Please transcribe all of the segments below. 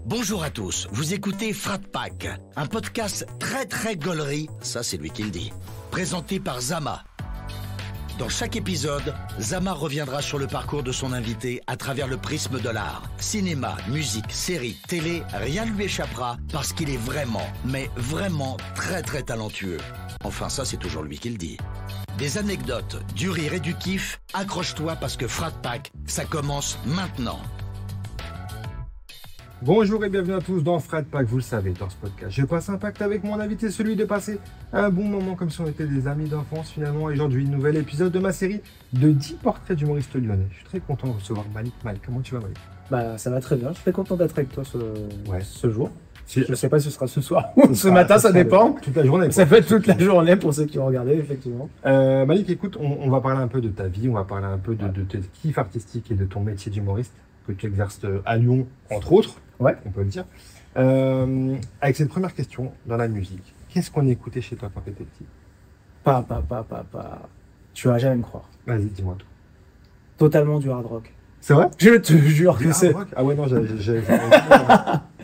Bonjour à tous, vous écoutez Frat Pack, un podcast très gaulerie, ça c'est lui qui le dit, présenté par Zama. Dans chaque épisode, Zama reviendra sur le parcours de son invité à travers le prisme de l'art. Cinéma, musique, série, télé, rien ne lui échappera parce qu'il est vraiment, mais vraiment très talentueux. Enfin ça c'est toujours lui qui le dit. Des anecdotes, du rire et du kiff, accroche-toi parce que Frat Pack, ça commence maintenant. Bonjour et bienvenue à tous dans Frat Pack, vous le savez, dans ce podcast, je passe un pacte avec mon invité, celui de passer un bon moment comme si on était des amis d'enfance finalement. Et aujourd'hui, nouvel épisode de ma série de 10 portraits d'humoristes lyonnais. Je suis très content de recevoir Malik. Malik, comment tu vas, Malik? Bah ça va très bien, je suis très content d'être avec toi ce jour. Si- Je sais pas si ce sera ce soir ou ce matin, ça dépend. Toute la journée. Ça peut être toute la journée pour ceux qui ont regardé, effectivement. Malik, écoute, on va parler un peu de ta vie, on va parler un peu de tes kiffs artistiques et de ton métier d'humoriste que tu exerces à Lyon, entre autres. Ouais. On peut le dire. Avec cette première question, dans la musique, qu'est-ce qu'on écoutait chez toi quand tu étais petit? Pas. Tu vas jamais me croire. Vas-y, dis-moi tout. Totalement du hard rock. C'est vrai? Je te jure que Du c'est. hard rock? Ah ouais, non,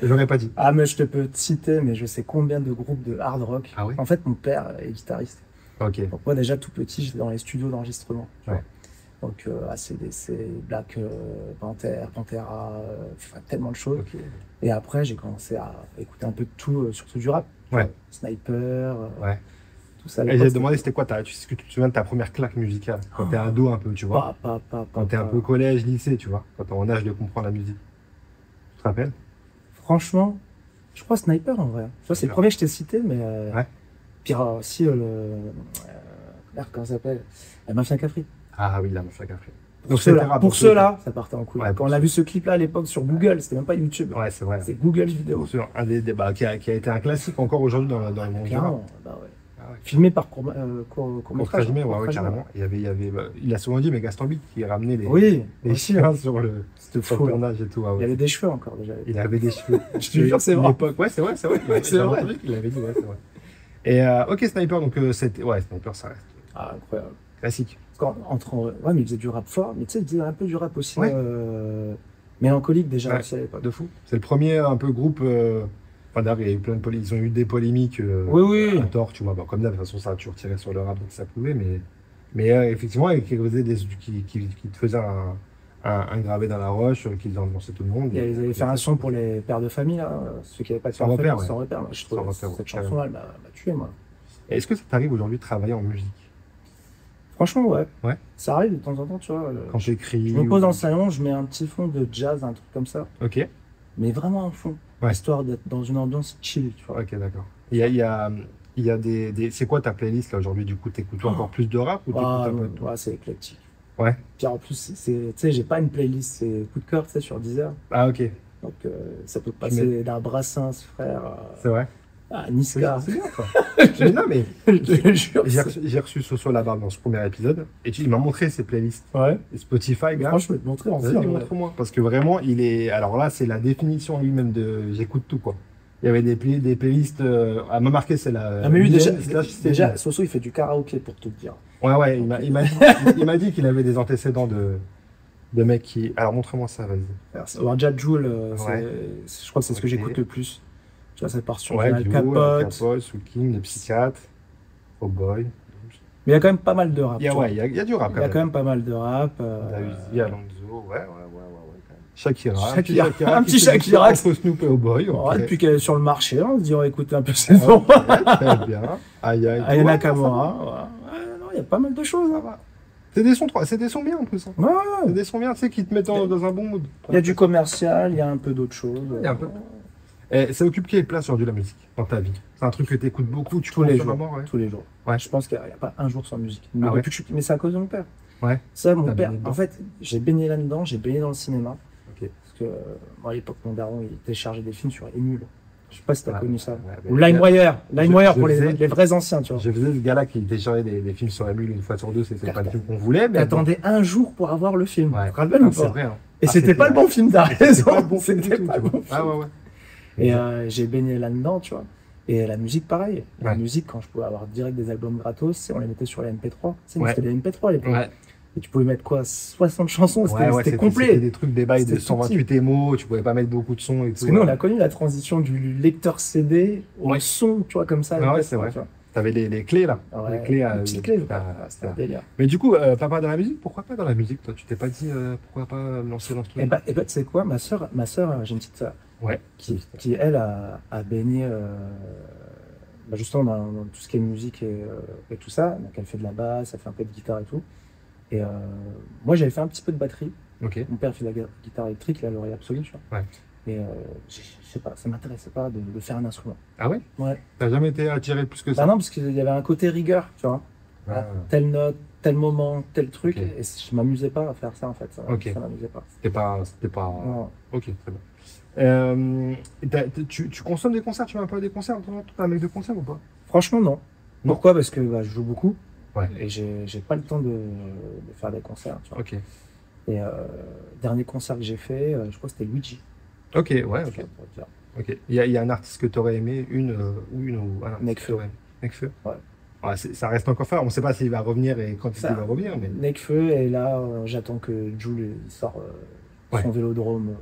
j'aurais pas dit. Ah mais je te peux te citer, mais je sais combien de groupes de hard rock. Ah oui? En fait, mon père est guitariste. Ok. Donc moi déjà tout petit, j'étais dans les studios d'enregistrement. tu Ouais. vois. Donc ACDC, Black Panther, Pantera, enfin, tellement de choses. Ok. Et après, j'ai commencé à écouter un peu de tout, surtout du rap. Ouais. Sniper, Ouais. tout ça. Et j'ai demandé c'était quoi est-ce que tu te souviens de ta première claque musicale quand t'es ado un peu, tu vois? Quand t'es un peu collège, lycée, tu vois? Quand t'es en âge de comprendre la musique. Tu te rappelles? Franchement, je crois Sniper en vrai. Tu vois, c'est le premier que je t'ai cité, mais. Ouais. Puis aussi merde, comment ça s'appelle? La Mafia Capri. Ah oui, la Mafia Capri. Pour c'était ceux-là, rap, pour ceux- ceux-là, ça partait en couille. Ouais, Quand on a vu ce clip-là à l'époque sur Google, c'était même pas YouTube. Ouais, c'est vrai. C'est Google vidéo. Bien sûr, un des qui a été un classique encore aujourd'hui dans le monde du rap. Clairement, bah ouais. Ah ouais. Filmé par court Court-métrage, ouais, carrément. Il a souvent dit, mais Gaston Bide qui ramenait Oui, les aussi, chiens sur le c'était fou. Là. tournage et tout. Ah ouais. Il y avait des cheveux encore déjà. Il avait des cheveux. Je te jure, c'est vrai. Ouais, c'est vrai. C'est vrai. Il avait dit, ouais, c'est vrai. Et ok, Sniper, donc c'était. Ouais, Sniper, ça reste Ah, incroyable. classique. Ouais, mais il faisait du rap fort, mais tu sais, il faisait un peu du rap aussi Ouais. mélancolique déjà Ouais. aussi à l'époque. De fou. C'est le premier un peu groupe. Enfin, d'ailleurs, il y a eu plein de ils ont eu des polémiques Oui. à tort, tu vois. Bon, comme d'hab, de toute façon, ça a toujours tiré sur le rap, donc ça pouvait, mais effectivement, qui te faisait un gravé dans la roche, qui lançait tout le monde. Ils avaient fait un son pour les pères de famille, là, ceux qui n'avaient pas de Sans père de repère, famille, ouais. sans repère. Moi, je trouve Sans repère, cette ouais, chanson-là, elle m'a tué, moi. Est-ce que ça t'arrive aujourd'hui de travailler en musique? Franchement, ouais. Ouais. Ça arrive de temps en temps, tu vois. Quand t'écris Je me pose dans le salon, je mets un petit fond de jazz, un truc comme ça, Ok, mais vraiment en fond, Ouais. histoire d'être dans une ambiance chill, tu vois. ok, d'accord. Il y a des... C'est quoi ta playlist là aujourd'hui? Du coup, t'écoutes encore plus de rap ou t'écoutes un peu de tout? Ouais, c'est éclectique. Ouais. Puis en plus, tu sais, j'ai pas une playlist, c'est coup de cœur, tu sais, sur Deezer. Ah, ok, Donc ça peut passer d'un Brassens, frère, c'est vrai. à Niska. C'est bien, quoi. Mais non, mais Je te jure. j'ai reçu Soso Labarbe dans ce premier épisode et il m'a montré ses playlists. Ouais. Et Spotify, gars. Franchement, je vais te montrer en Vas-y, vrai. montre-moi. Parce que vraiment, il est. Alors là, c'est la définition lui-même de j'écoute tout, quoi. Il y avait des playlists. Elle m'a marqué, c'est la. Ah, mais lui, déjà, déjà. Soso, il fait du karaoké pour tout te dire. Ouais, il m'a dit qu'il avait des antécédents de mecs qui. Alors montre-moi ça, vas-y. Alors, Jadjoul, Ouais. je crois que c'est ce que Ok. j'écoute le plus. Tu vois, ça part sur Ouais, Al Duo, Capote. Soul King, les psychiatres, Oh Boy. Mais il y a quand même pas mal de rap. Il y a, tu vois. ouais, il y a du rap Il y a quand même pas mal de rap. Dahuzi, Alonso, ouais, quand même. Shakira. Shakira. Un petit qui fait du Shakira. entre Snoop et Oh Boy. Ouais, ok. depuis qu'elle est sur le marché, on se dit on va écouter un peu ses sons. Très bien. Aïe, Aya Ouais, Nakamura. Ouais, non, il y a pas mal de choses. ça hein. va. C'est des sons bien en plus. Hein. Ouais, C'est des sons bien, tu sais, qui te mettent dans un bon mood. il y a du commercial, il y a un peu d'autres choses. Il y a un peu. Et ça occupe quelle place aujourd'hui la musique dans ta vie? C'est un truc que tu écoutes beaucoup, tu Tous les consommes à jours. mort, ouais. Tous les jours. Ouais. Je pense qu'il n'y a pas un jour sans musique. Mais, Ah ouais. depuis que je suis... mais c'est à cause de mon père. Ouais. Ça, mon T'as père, baigné dedans. en fait, j'ai baigné là-dedans, j'ai baigné dans le cinéma. Ok. Parce que, moi, à l'époque, mon daron, il téléchargeait des films sur Emule. Je sais pas si t'as Ouais, connu ça. ouais, Ou mais- LimeWire. LimeWire je pour faisais- les vrais anciens, tu vois. Je faisais ce gars-là qui téléchargeait des films sur Emule une fois sur deux, c'était pas le film qu'on voulait, mais. T'attendais un jour pour avoir le film. Ouais. Tu te rappelles ou C'est pas? vrai, hein. Et Ah, c'était pas le bon film, t'as C'était raison. pas le bon film du C'était tout, pas tu le vois. bon Ah ouais. Et j'ai baigné là-dedans, tu vois. Et la musique, pareil. La Ouais. musique, quand je pouvais avoir direct des albums gratos, on les mettait sur les MP3. Tu sais, Ouais. c'était les MP3 à l'époque. Ouais. Et tu pouvais mettre quoi, 60 chansons, c'était C'était complet. des trucs, des bails de C'était 128 émo, tu pouvais pas mettre beaucoup de sons et tout. Parce que nous, on a connu la transition du lecteur CD au Ouais. son, tu vois, comme ça. Ouais, c'est vrai. T'avais les clés là. Ouais, Les clés, les petites clés. C'était un ça. délire. Mais du coup, papa dans la musique, pourquoi pas dans la musique toi? Tu t'es pas dit pourquoi pas me lancer dans ce truc? Et bah, tu sais quoi, ma sœur, j'ai une petite sœur Ouais. qui elle, a baigné justement dans tout ce qui est musique et tout ça. Donc, elle fait de la basse, elle fait un peu de guitare et tout. Et moi, j'avais fait un petit peu de batterie. Ok. Mon père fait de la guitare électrique, il a l'oreille absolue, tu vois. Ouais. Et je sais pas, ça m'intéressait pas de faire un instrument. Ah ouais? Ouais. T'as jamais été attiré plus que ça? Bah non, parce qu'il y avait un côté rigueur, tu vois. Ah. Telle note, tel moment, tel truc. Ok. Et je m'amusais pas à faire ça, en fait. Ça m'amusait pas. C'était pas. Non. Ok, très bien. Tu consommes des concerts? Tu vas un peu à des concerts? T'es un mec de concert ou pas? Franchement, non. Non. Pourquoi? Parce que je joue beaucoup. Ouais. Et j'ai pas le temps de faire des concerts, tu vois. Ok. Et dernier concert que j'ai fait, je crois que c'était Luigi. Ok, ouais, Tu vois, ok. pour te dire. Ok. Il y a un artiste que t'aurais aimé, un artiste Nekfeu. que t'aurais aimé. Nekfeu? Ouais. Ouais, ça reste encore fort. On sait pas s'il va revenir et quand il va revenir, mais. Nekfeu, et là, j'attends que Jules il sort Ouais. son vélodrome.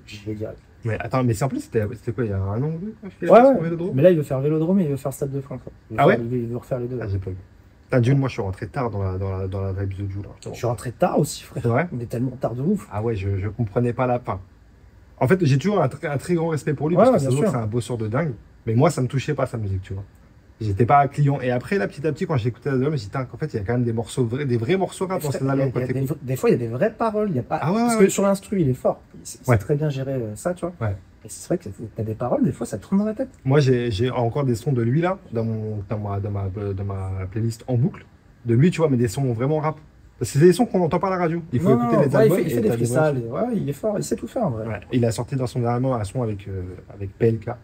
J'y vais direct. Mais attends, mais c'est en plus, c'était quoi, il y a un an ou deux quand il a Ouais, fait son ouais. Vélodrome? Mais là, il veut faire vélodrome et il veut faire Stade de France. Quoi. Ah ouais? Il veut refaire les deux. Ah, j'ai pas vu. Putain, June, moi je suis rentré tard dans la vibe de June. Je suis rentré tard aussi, frère. C'est vrai? On est tellement tard de ouf. Ah ouais, je comprenais pas la fin. En fait, j'ai toujours un très grand respect pour lui Ouais, parce que bien ça se voit que sûr. c'est un bosseur de dingue. Mais moi, ça me touchait pas sa musique, tu vois. J'étais pas client. Et après, là, petit à petit, quand j'ai écouté l'album, j'ai dit, qu'en fait, il y a quand même des morceaux des vrais morceaux rap dans cet album. Des fois, il y a des vraies paroles. Il y a pas... Ah ouais, Parce ouais. que sur l'instru, il est fort. C'est Ouais. très bien géré, ça, tu vois. Ouais. Et c'est vrai que t'as des paroles, des fois, ça tourne dans la tête. Moi, j'ai encore des sons de lui, là, dans ma playlist en boucle. De lui, tu vois, mais des sons vraiment rap. Parce que c'est des sons qu'on n'entend pas à la radio. Il faut Non, écouter non, les ouais, albums. il fait et des t'as freestyles. Ouais, il est fort, il sait tout faire, en vrai. Ouais. Il a sorti dans son dernier album un son avec PLK. Ça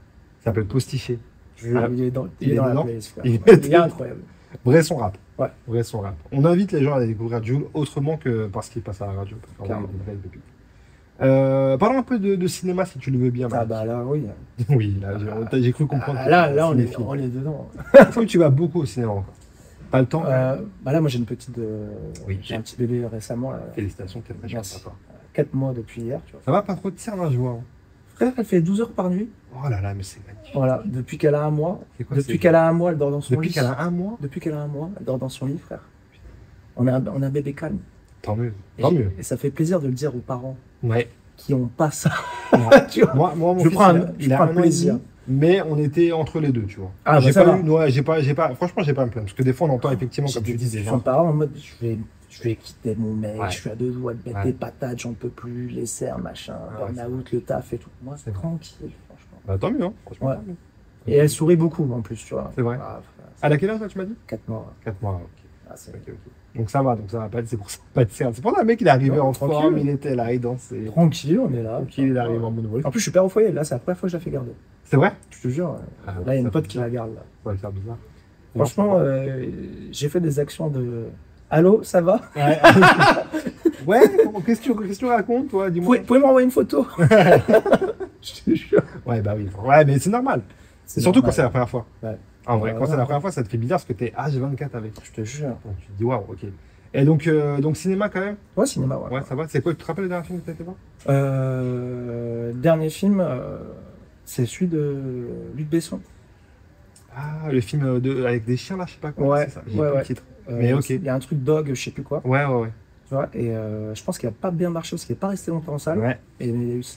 s'appelle Postiché. Il est dans la dedans. playlist, frère. Il Il est incroyable. Vrai son rap. Ouais. Vrai son rap. On invite les gens à découvrir Jul autrement que parce qu'il passe à la radio. Parce qu'on Clairement. a des vraies pépites. Parlons un peu de cinéma si tu le veux bien. Ah Max. bah là, oui. Oui, là, j'ai cru comprendre. Ah, que là, tu on est cinéphile. dedans. Est-ce que tu vas beaucoup au cinéma encore? Pas le temps? Bah là, moi, j'ai une petite. Oui. J'ai un petit bébé récemment. Là, Félicitations, quel Merci. papa. 4 mois depuis hier, tu vois. Ça va pas trop de cernes, je vois. Frère, elle fait 12 heures par nuit. Oh là là, mais c'est magnifique. Voilà, depuis qu'elle a un mois. C'est quoi, Depuis c'est- qu'elle a un mois, elle dort dans son Depuis lit. qu'elle a un mois? Depuis qu'elle a un mois, elle dort dans son lit, frère. On a un bébé calme. Tant mieux. Et, Tant mieux. et ça fait plaisir de le dire aux parents Ouais. qui ont pas ça. Ouais. Tu vois. Moi, mon Je fils, prends un- il a- je il a prends un un an et plaisir. demi, mais on était entre les deux, tu vois. Ah, bah, j'ai ça pas va. eu, ouais, j'ai pas, franchement, j'ai pas à me plaindre. Parce que des fois, on entend effectivement, J'ai comme des tu dis, des discussions gens. de parents en mode je vais quitter mon mec, Ouais. je suis à deux doigts de mettre Ouais. des patates, j'en peux plus, les serres, machin, Ah ouais, burn-out, le taf et tout. Moi, c'est C'est vrai. tranquille, franchement. Bah, tant mieux, hein. Franchement, Ouais. tant mieux. Et elle sourit beaucoup en plus, tu vois. C'est vrai. Ah, À quel âge, là, tu m'as dit? 4 mois. 4 mois, ok. Ah, c'est Ok, ok. Donc ça va pas, c'est pour ça, pas de cernes. C'est pour ça, le mec, il est arrivé Non, en tranquille. forme, il était là, il dansait. Tranquille, on est là. Tranquille, il est arrivé en bonne voie. En plus, je suis père au foyer, là, c'est la première fois que je la fais garder. C'est vrai? Je te jure. Ah, Là, il y a une ça pote fait qui la garde, là. Ça va faire bizarre. Franchement, j'ai fait des actions de. Allô, ça va? Ouais, ouais, qu'est-ce que tu racontes, toi? Vous Dis-moi. pouvez m'envoyer une photo? Je te jure. Ouais, bah oui. Ouais, mais c'est normal. C'est surtout normal. quand c'est la première fois. Ouais. En vrai, Ouais, quand c'est ouais. la première fois, ça te fait bizarre parce que t'es H24 avec. Je te jure. Donc tu te dis, waouh, ok. Et donc cinéma quand même? Ouais, cinéma, ouais. Ouais, ça va. C'est quoi? Tu te rappelles le dernier film que t'as été voir? Dernier film, c'est celui de Luc Besson. Ah, le film avec des chiens là, je sais pas quoi. Ouais, c'est ça. J'ai ouais, plus ouais. le titre. Mais ok. Il y a un truc dog, je sais plus quoi. Ouais, ouais, ouais. Tu vois, et je pense qu'il a pas bien marché parce qu'il n'est pas resté longtemps en salle. Ouais. Et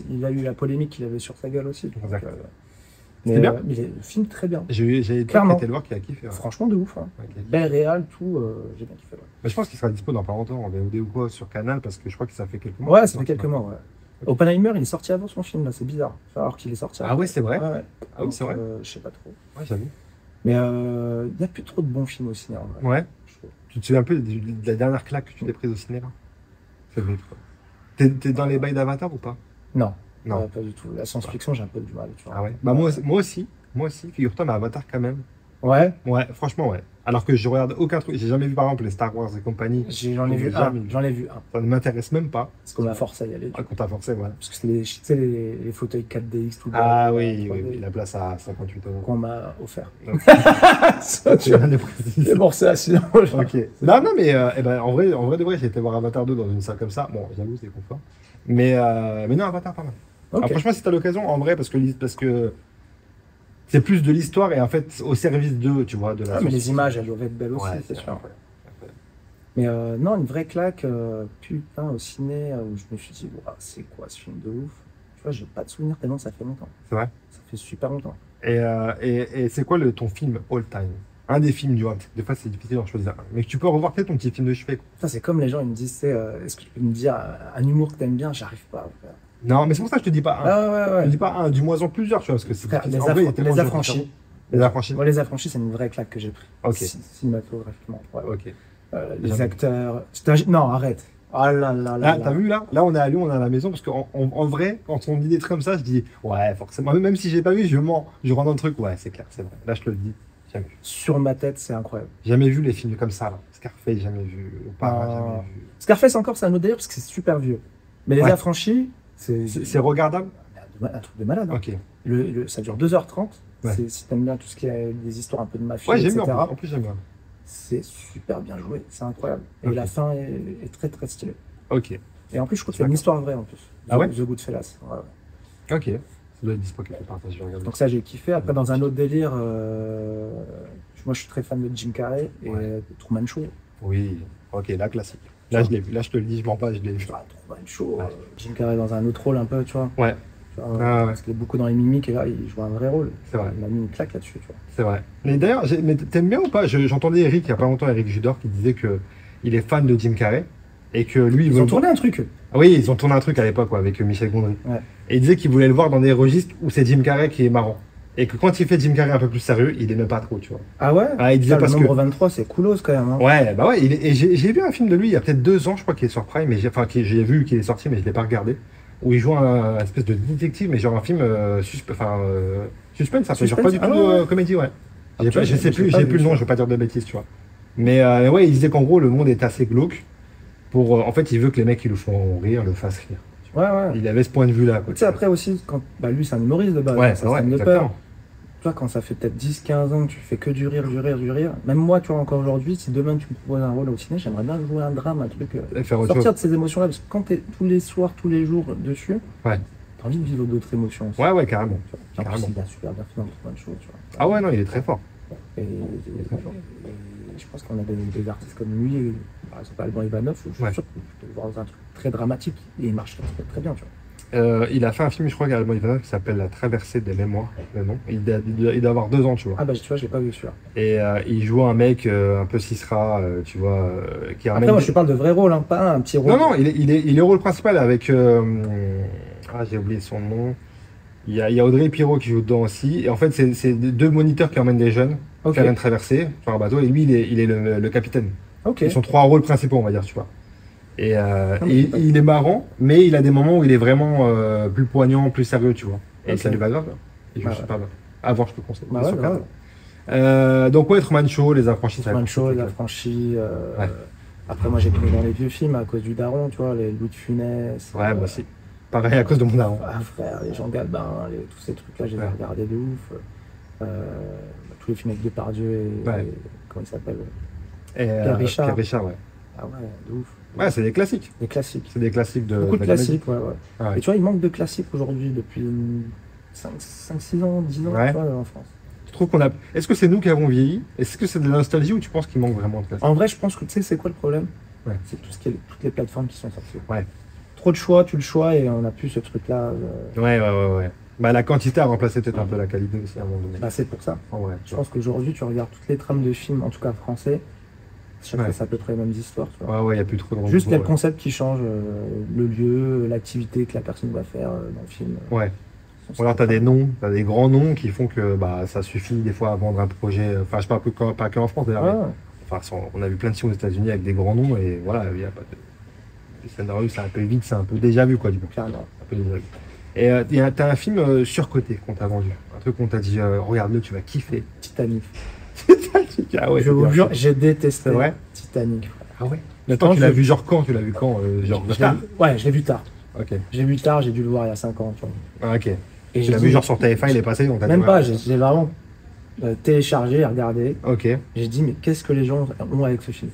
il a eu la polémique qu'il avait sur sa gueule aussi. Donc, Exact. mais C'était bien. mais le film très bien. J'ai Clairement. été le voir qui a kiffé. Ouais. Franchement, de ouf. Hein. Ouais, qui a kiffé. Belle réal, tout. J'ai bien kiffé. Ouais, Mais je pense qu'il sera dispo dans pas longtemps en VOD ou quoi sur Canal parce que je crois que ça fait quelques mois. Ouais, ça fait quelques mois. Ouais. Oppenheimer, il est sorti avant son film, là, c'est bizarre. Alors qu'il est sorti. Ah ouais, c'est vrai. Ouais, ouais. Ah oui, c'est Donc, vrai. je sais pas trop. Ouais, j'avoue. Mais il n'y a plus trop de bons films au cinéma. En vrai, Ouais. je trouve. Tu te souviens un peu de la dernière claque que tu t'es prise au cinéma? Ça devait être quoi? T'es dans les bails d'Avatar ou pas? Non, Non. pas du tout. La science-fiction, j'ai un peu du mal. Tu vois. Ah ouais. Bah moi aussi, figure-toi, mais Avatar quand même. Ouais, Ouais, franchement, ouais. Alors que je regarde aucun truc. J'ai jamais vu, par exemple, les Star Wars et compagnie. j'en ai vu un. Jamais vu. J'en ai vu un. Ça ne m'intéresse même pas. Parce qu'on m'a forcé à y aller. Ah, quand t'as forcé, voilà. Parce que c'est les, tu sais, les fauteuils 4DX tout Ah bas, oui, 3D, oui, la place à 58 € qu'on m'a offert. Ok. Ça, tu vois, préciser. c'est pour ça, sinon. genre. Ok. Non, non, mais eh ben, en vrai de vrai, j'ai été voir Avatar 2 dans une salle comme ça. Bon, j'avoue, c'est confort. Mais non, Avatar, pas mal. Ok. Alors, franchement, si t'as l'occasion, en vrai, parce que c'est plus de l'histoire et en fait, au service d'eux, tu vois, de la Ah, mais les science-fiction. images, elles doivent être belles aussi, Ouais, c'est sûr. incroyable. Mais non, une vraie claque, putain, au ciné, où je me suis dit, ouah, c'est quoi ce film de ouf? Tu vois, j'ai pas de souvenir tellement ça fait longtemps. C'est vrai. Ça fait super longtemps. Et c'est quoi ton film all-time? Un des films, du vois. Des fois, c'est difficile d'en choisir un. Mais que tu peux revoir peut-être ton petit film de chevet, quoi. Ça, c'est comme les gens, ils me disent, est-ce que tu peux me dire un humour que t'aimes bien? J'arrive pas. Frère. Non, mais c'est pour ça que je te dis pas un. Ah ouais, Je te ouais. dis pas un, dis-moi en plusieurs, tu vois, parce que c'est Frère, difficile. En vrai, il y a tellement les de gens affranchis. différents. Les affranchis. Moi, les affranchis, c'est une vraie claque que j'ai pris. Ok. Cinématographiquement. Ouais. Ok. Les Jamais. acteurs. Non, arrête. Oh là là là. Là, là. t'as vu là? Là, on est à Lyon, on est à la maison, parce qu'en vrai, quand on dit des trucs comme ça, je dis, ouais, forcément, même si j'ai pas vu, je mens. Je rentre dans le truc, ouais, c'est clair, c'est vrai. Là, je te le dis, jamais vu. Sur ma tête, c'est incroyable. Jamais vu les films comme ça, là. Scarface, jamais vu. Opara, Ah. jamais vu. Scarface, encore, c'est un autre délire parce que c'est super vieux. Mais les Ouais. affranchis, C'est regardable? un truc de malade. Hein. Ok. Ça dure 2h30. Ouais. Si t'aimes bien tout ce qui est des histoires un peu de mafia, Ouais, j'aime etc. bien. En plus, j'aime bien. C'est super bien joué. C'est incroyable. Et Ok. la fin est très très stylée. Ok. Et en plus, je trouve que c'est une histoire vraie en plus. Ah ouais The Goodfellas. Ouais, ouais. Ok. Ça doit être dispo quelque part, je vais regarder. Donc ça, j'ai kiffé. Après, dans un autre délire, moi, je suis très fan de Jim Carrey et Ouais. de Truman Show. Oui. Ok, là, classique. Là, je l'ai vu. Là, je te le dis, je mens pas, je l'ai vu. Ah, Truman Show. Ouais. Jim Carrey dans un autre rôle un peu, tu vois. Ouais, Tu vois, Ah ouais. Parce qu'il est beaucoup dans les mimiques et là, il joue un vrai rôle. c'est vrai. Il m'a mis une claque là-dessus, tu vois. C'est vrai. Mais d'ailleurs, mais t'aimes bien ou pas? J'entendais Eric, il y a pas longtemps, Eric Judor, qui disait que il est fan de Jim Carrey et que lui, il Ils veut ont tourné un truc. Ah oui, ils ont tourné un truc à l'époque quoi, avec Michel Gondry. Ouais. Et il disait qu'il voulait le voir dans des registres où c'est Jim Carrey qui est marrant. Et que quand il fait Jim Carrey un peu plus sérieux, il aimait pas trop, tu vois. Ah ouais? Ah, il disait Putain, le parce que. nombre 23, c'est coolos quand même. Hein. Ouais, bah ouais, et j'ai vu un film de lui il y a peut-être 2 ans, je crois qu'il est sur Prime, mais j'ai vu qu'il est sorti, mais je l'ai pas regardé. Où il joue un espèce de détective, mais genre un film suspense, ça fait genre pas du tout Suspense, ah ouais. comédie, ouais. Ah, Je tu vois, sais j'ai plus, pas j'ai vu plus le nom, ça. je vais pas dire de bêtises, tu vois. Mais ouais, il disait qu'en gros, le monde est assez glauque. En fait, il veut que les mecs qui le font rire le fassent rire. Ouais, ouais. Il avait ce point de vue-là, quoi. Tu sais, après aussi, quand lui, c'est un humoriste de base. Ouais, hein, c'est vrai, scène de exactement. peur. Toi, quand ça fait peut-être 10-15 ans que tu fais que du rire, même moi, tu vois, encore aujourd'hui, si demain tu me proposes un rôle au ciné, j'aimerais bien jouer un drame, un truc. Et faire autre Sortir chose. de ces émotions-là, parce que quand t'es tous les soirs, tous les jours dessus, Ouais. t'as envie de vivre d'autres émotions aussi. Ouais, ouais, carrément. Tu vois. Puis en plus, Carrément. il a super bien fait dans plein de choses, tu vois. Ah ouais, non, il est très fort. Et je pense qu'on a des artistes comme lui, par exemple Alban Ivanov, je suis Ouais. sûr que tu peux le voir dans un truc très dramatique et il marche très, très bien, tu vois. Il a fait un film, je crois, également, qui s'appelle La Traversée des Mémoires, le nom. Il doit avoir 2 ans, tu vois. Ah bah tu vois, je l'ai pas vu celui-là. Et il joue un mec un peu cisra, tu vois, qui ramène. Après, moi je te parle de vrai rôle, hein, pas un petit rôle. Non, non, il est rôle principal avec. Ah, j'ai oublié son nom. Il y a Audrey Pirot qui joue dedans aussi. Et en fait, c'est 2 moniteurs qui emmènent des jeunes Ok. faire une traversée sur un bateau. Et lui, il est le capitaine. Ok. Ils sont 3 rôles principaux, on va dire, tu vois. Et mais et c'est pas- il est marrant, mais il a des moments où il est vraiment plus poignant, plus sérieux, tu vois. Et Ok. ça lui va grave. Il joue Bah ouais. super bien. À voir, je peux conseiller. Bah Il est ouais, super grave. bien. Donc, ouais, Truman Show, Les Affranchis, ça va Truman être Show, compliqué. Les Affranchis. Ouais. Après, moi j'ai connu dans les vieux films à cause du daron, tu vois, les Louis de Funès. Ouais, moi aussi. Pareil, à cause de mon daron. Ah, frère, les Jean Gabin, tous ces trucs-là, je les ai Ouais. regardés de ouf. Tous les films avec Depardieu et. Ouais. et comment il s'appelle? Et, Pierre Richard. Pierre Richard, ouais. Ah ouais, de ouf. Ouais, c'est des classiques. Des classiques. C'est des classiques de. Beaucoup de la comédie. classiques, ouais, ouais. Ah ouais. Et tu vois, il manque de classiques aujourd'hui depuis 5-6 ans, 10 ans, Ouais. tu vois, en France. Tu trouves qu'on a. Est-ce que c'est nous qui avons vieilli? Est-ce que c'est de la nostalgie ou tu penses qu'il manque vraiment de classiques? En vrai, je pense que tu sais, c'est quoi le problème? Ouais. C'est toutes les plateformes qui sont sorties. Ouais. Trop de choix, tu le choix et on n'a plus ce truc-là. Ouais. Bah, la quantité a remplacé peut-être un peu la qualité aussi à un moment donné. Bah, c'est pour ça. En vrai, tu Je vois. pense qu'aujourd'hui, tu regardes toutes les trames de films, en tout cas français, chaque fois, Ouais. c'est à peu près les mêmes histoires. Tu vois. Ouais, il n'y a plus trop de Juste, il y a le ouais. concept qui change, le lieu, l'activité que la personne va faire dans le film. Ouais. Ou alors t'as des noms, t'as des grands noms qui font que bah, ça suffit des fois à vendre un projet. Enfin, je parle pas que en France d'ailleurs. Ouais, mais- ouais. Enfin, on a vu plein de films aux États-Unis avec des grands noms et voilà, il y a pas de. Le scénario, c'est un peu vite, c'est un peu déjà vu quoi, du coup. Clairement. Un peu déjà vu. Et t'as un film surcoté qu'on t'a vendu. Un truc qu'on t'a dit, regarde-le, tu vas kiffer. Titanic. magnifique. Ah ouais, Je vous bien jure, fait. j'ai détesté C'est vrai Titanic. Ah ouais. Maintenant, Attends, tu l'as vu genre quand? Tu l'as vu quand? Genre je l'ai tard. ouais, je l'ai vu tard. Ok. Je l'ai vu tard, j'ai dû le voir il y a 5 ans. Tu vois. Ah, ok. Et Tu j'ai l'as dit, vu genre sur TF1, il est passé, donc t'as même dit, pas, ouais. j'ai vraiment téléchargé et regardé. Ok. J'ai dit, mais qu'est-ce que les gens ont avec ce film?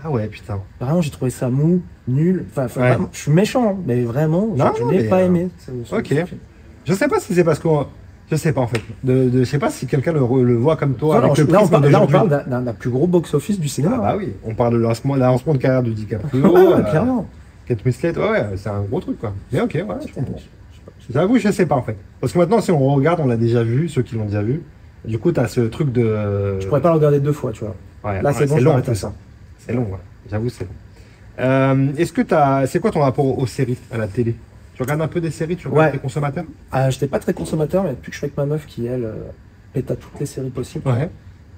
Ah ouais, putain. Vraiment, j'ai trouvé ça mou, nul. Enfin, Ouais. vraiment, je suis méchant, hein, mais vraiment, Non, je non, n'ai mais, pas aimé ok. ce film. Je sais pas si c'est parce que. Je sais pas en fait. Je sais pas si quelqu'un le voit comme toi. Enfin, avec non, le là, on prisme parle, là, on d'aujourd'hui. parle d'un plus gros box-office du cinéma. Ah bah oui, on parle de lancement de carrière de DiCaprio. Ouais, clairement. Kate Winslet, ouais, c'est un gros truc quoi. Mais ok, ouais, je comprends. J'avoue, je sais pas en fait. Parce que maintenant, si on regarde, on l'a déjà vu, ceux qui l'ont déjà vu. Du coup, t'as ce truc de. Je pourrais pas le regarder 2 fois, tu vois. Ouais, Là, c'est ouais, bon, je long en m'arrête à plus. ça. C'est long, ouais. J'avoue, c'est long. Est-ce que c'est quoi ton rapport aux séries, à la télé? Tu regardes un peu des séries, tu regardes Ouais. tes consommateurs? J'étais pas très consommateur, mais depuis que je suis avec ma meuf qui, elle, pète à toutes les séries possibles, Ouais.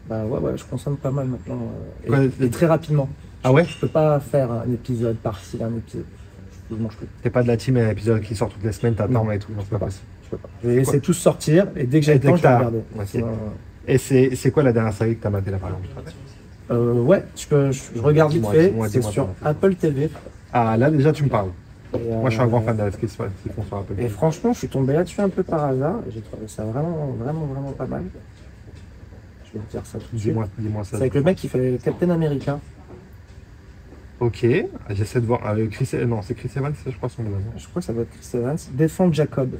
bah ouais, je consomme pas mal maintenant. Quoi, Et très rapidement. Ah ouais? Je peux pas faire un épisode par-ci, un épisode. Je mange plus. T'es pas de la team à l'épisode qui sort toutes les semaines, t'attends Non. et tout. Non, c'est pas possible. Je peux pas. Je vais laisser tous sortir et dès que j'ai Et le dès temps, que je vais t'as- regarder. Ok. Sinon, Et c'est quoi la dernière série que t'as maté là par exemple? ouais, je regarde vite Dis-moi, fait. dis-moi, C'est dis-moi, sur dis-moi. Apple TV. Ah là déjà tu me parles. Et, Moi je suis un grand fan de ce qu'ils font sur Apple. Et franchement, je suis tombé là-dessus un peu par hasard. Et j'ai trouvé ça vraiment pas mal. Je vais te dire ça tout de suite. Dis-moi ça. C'est avec le mec qui fait Captain America. Ok, j'essaie de voir. Non, c'est Chris Evans, je crois son nom. Je crois que ça doit être Chris Evans. Défendre Jacob.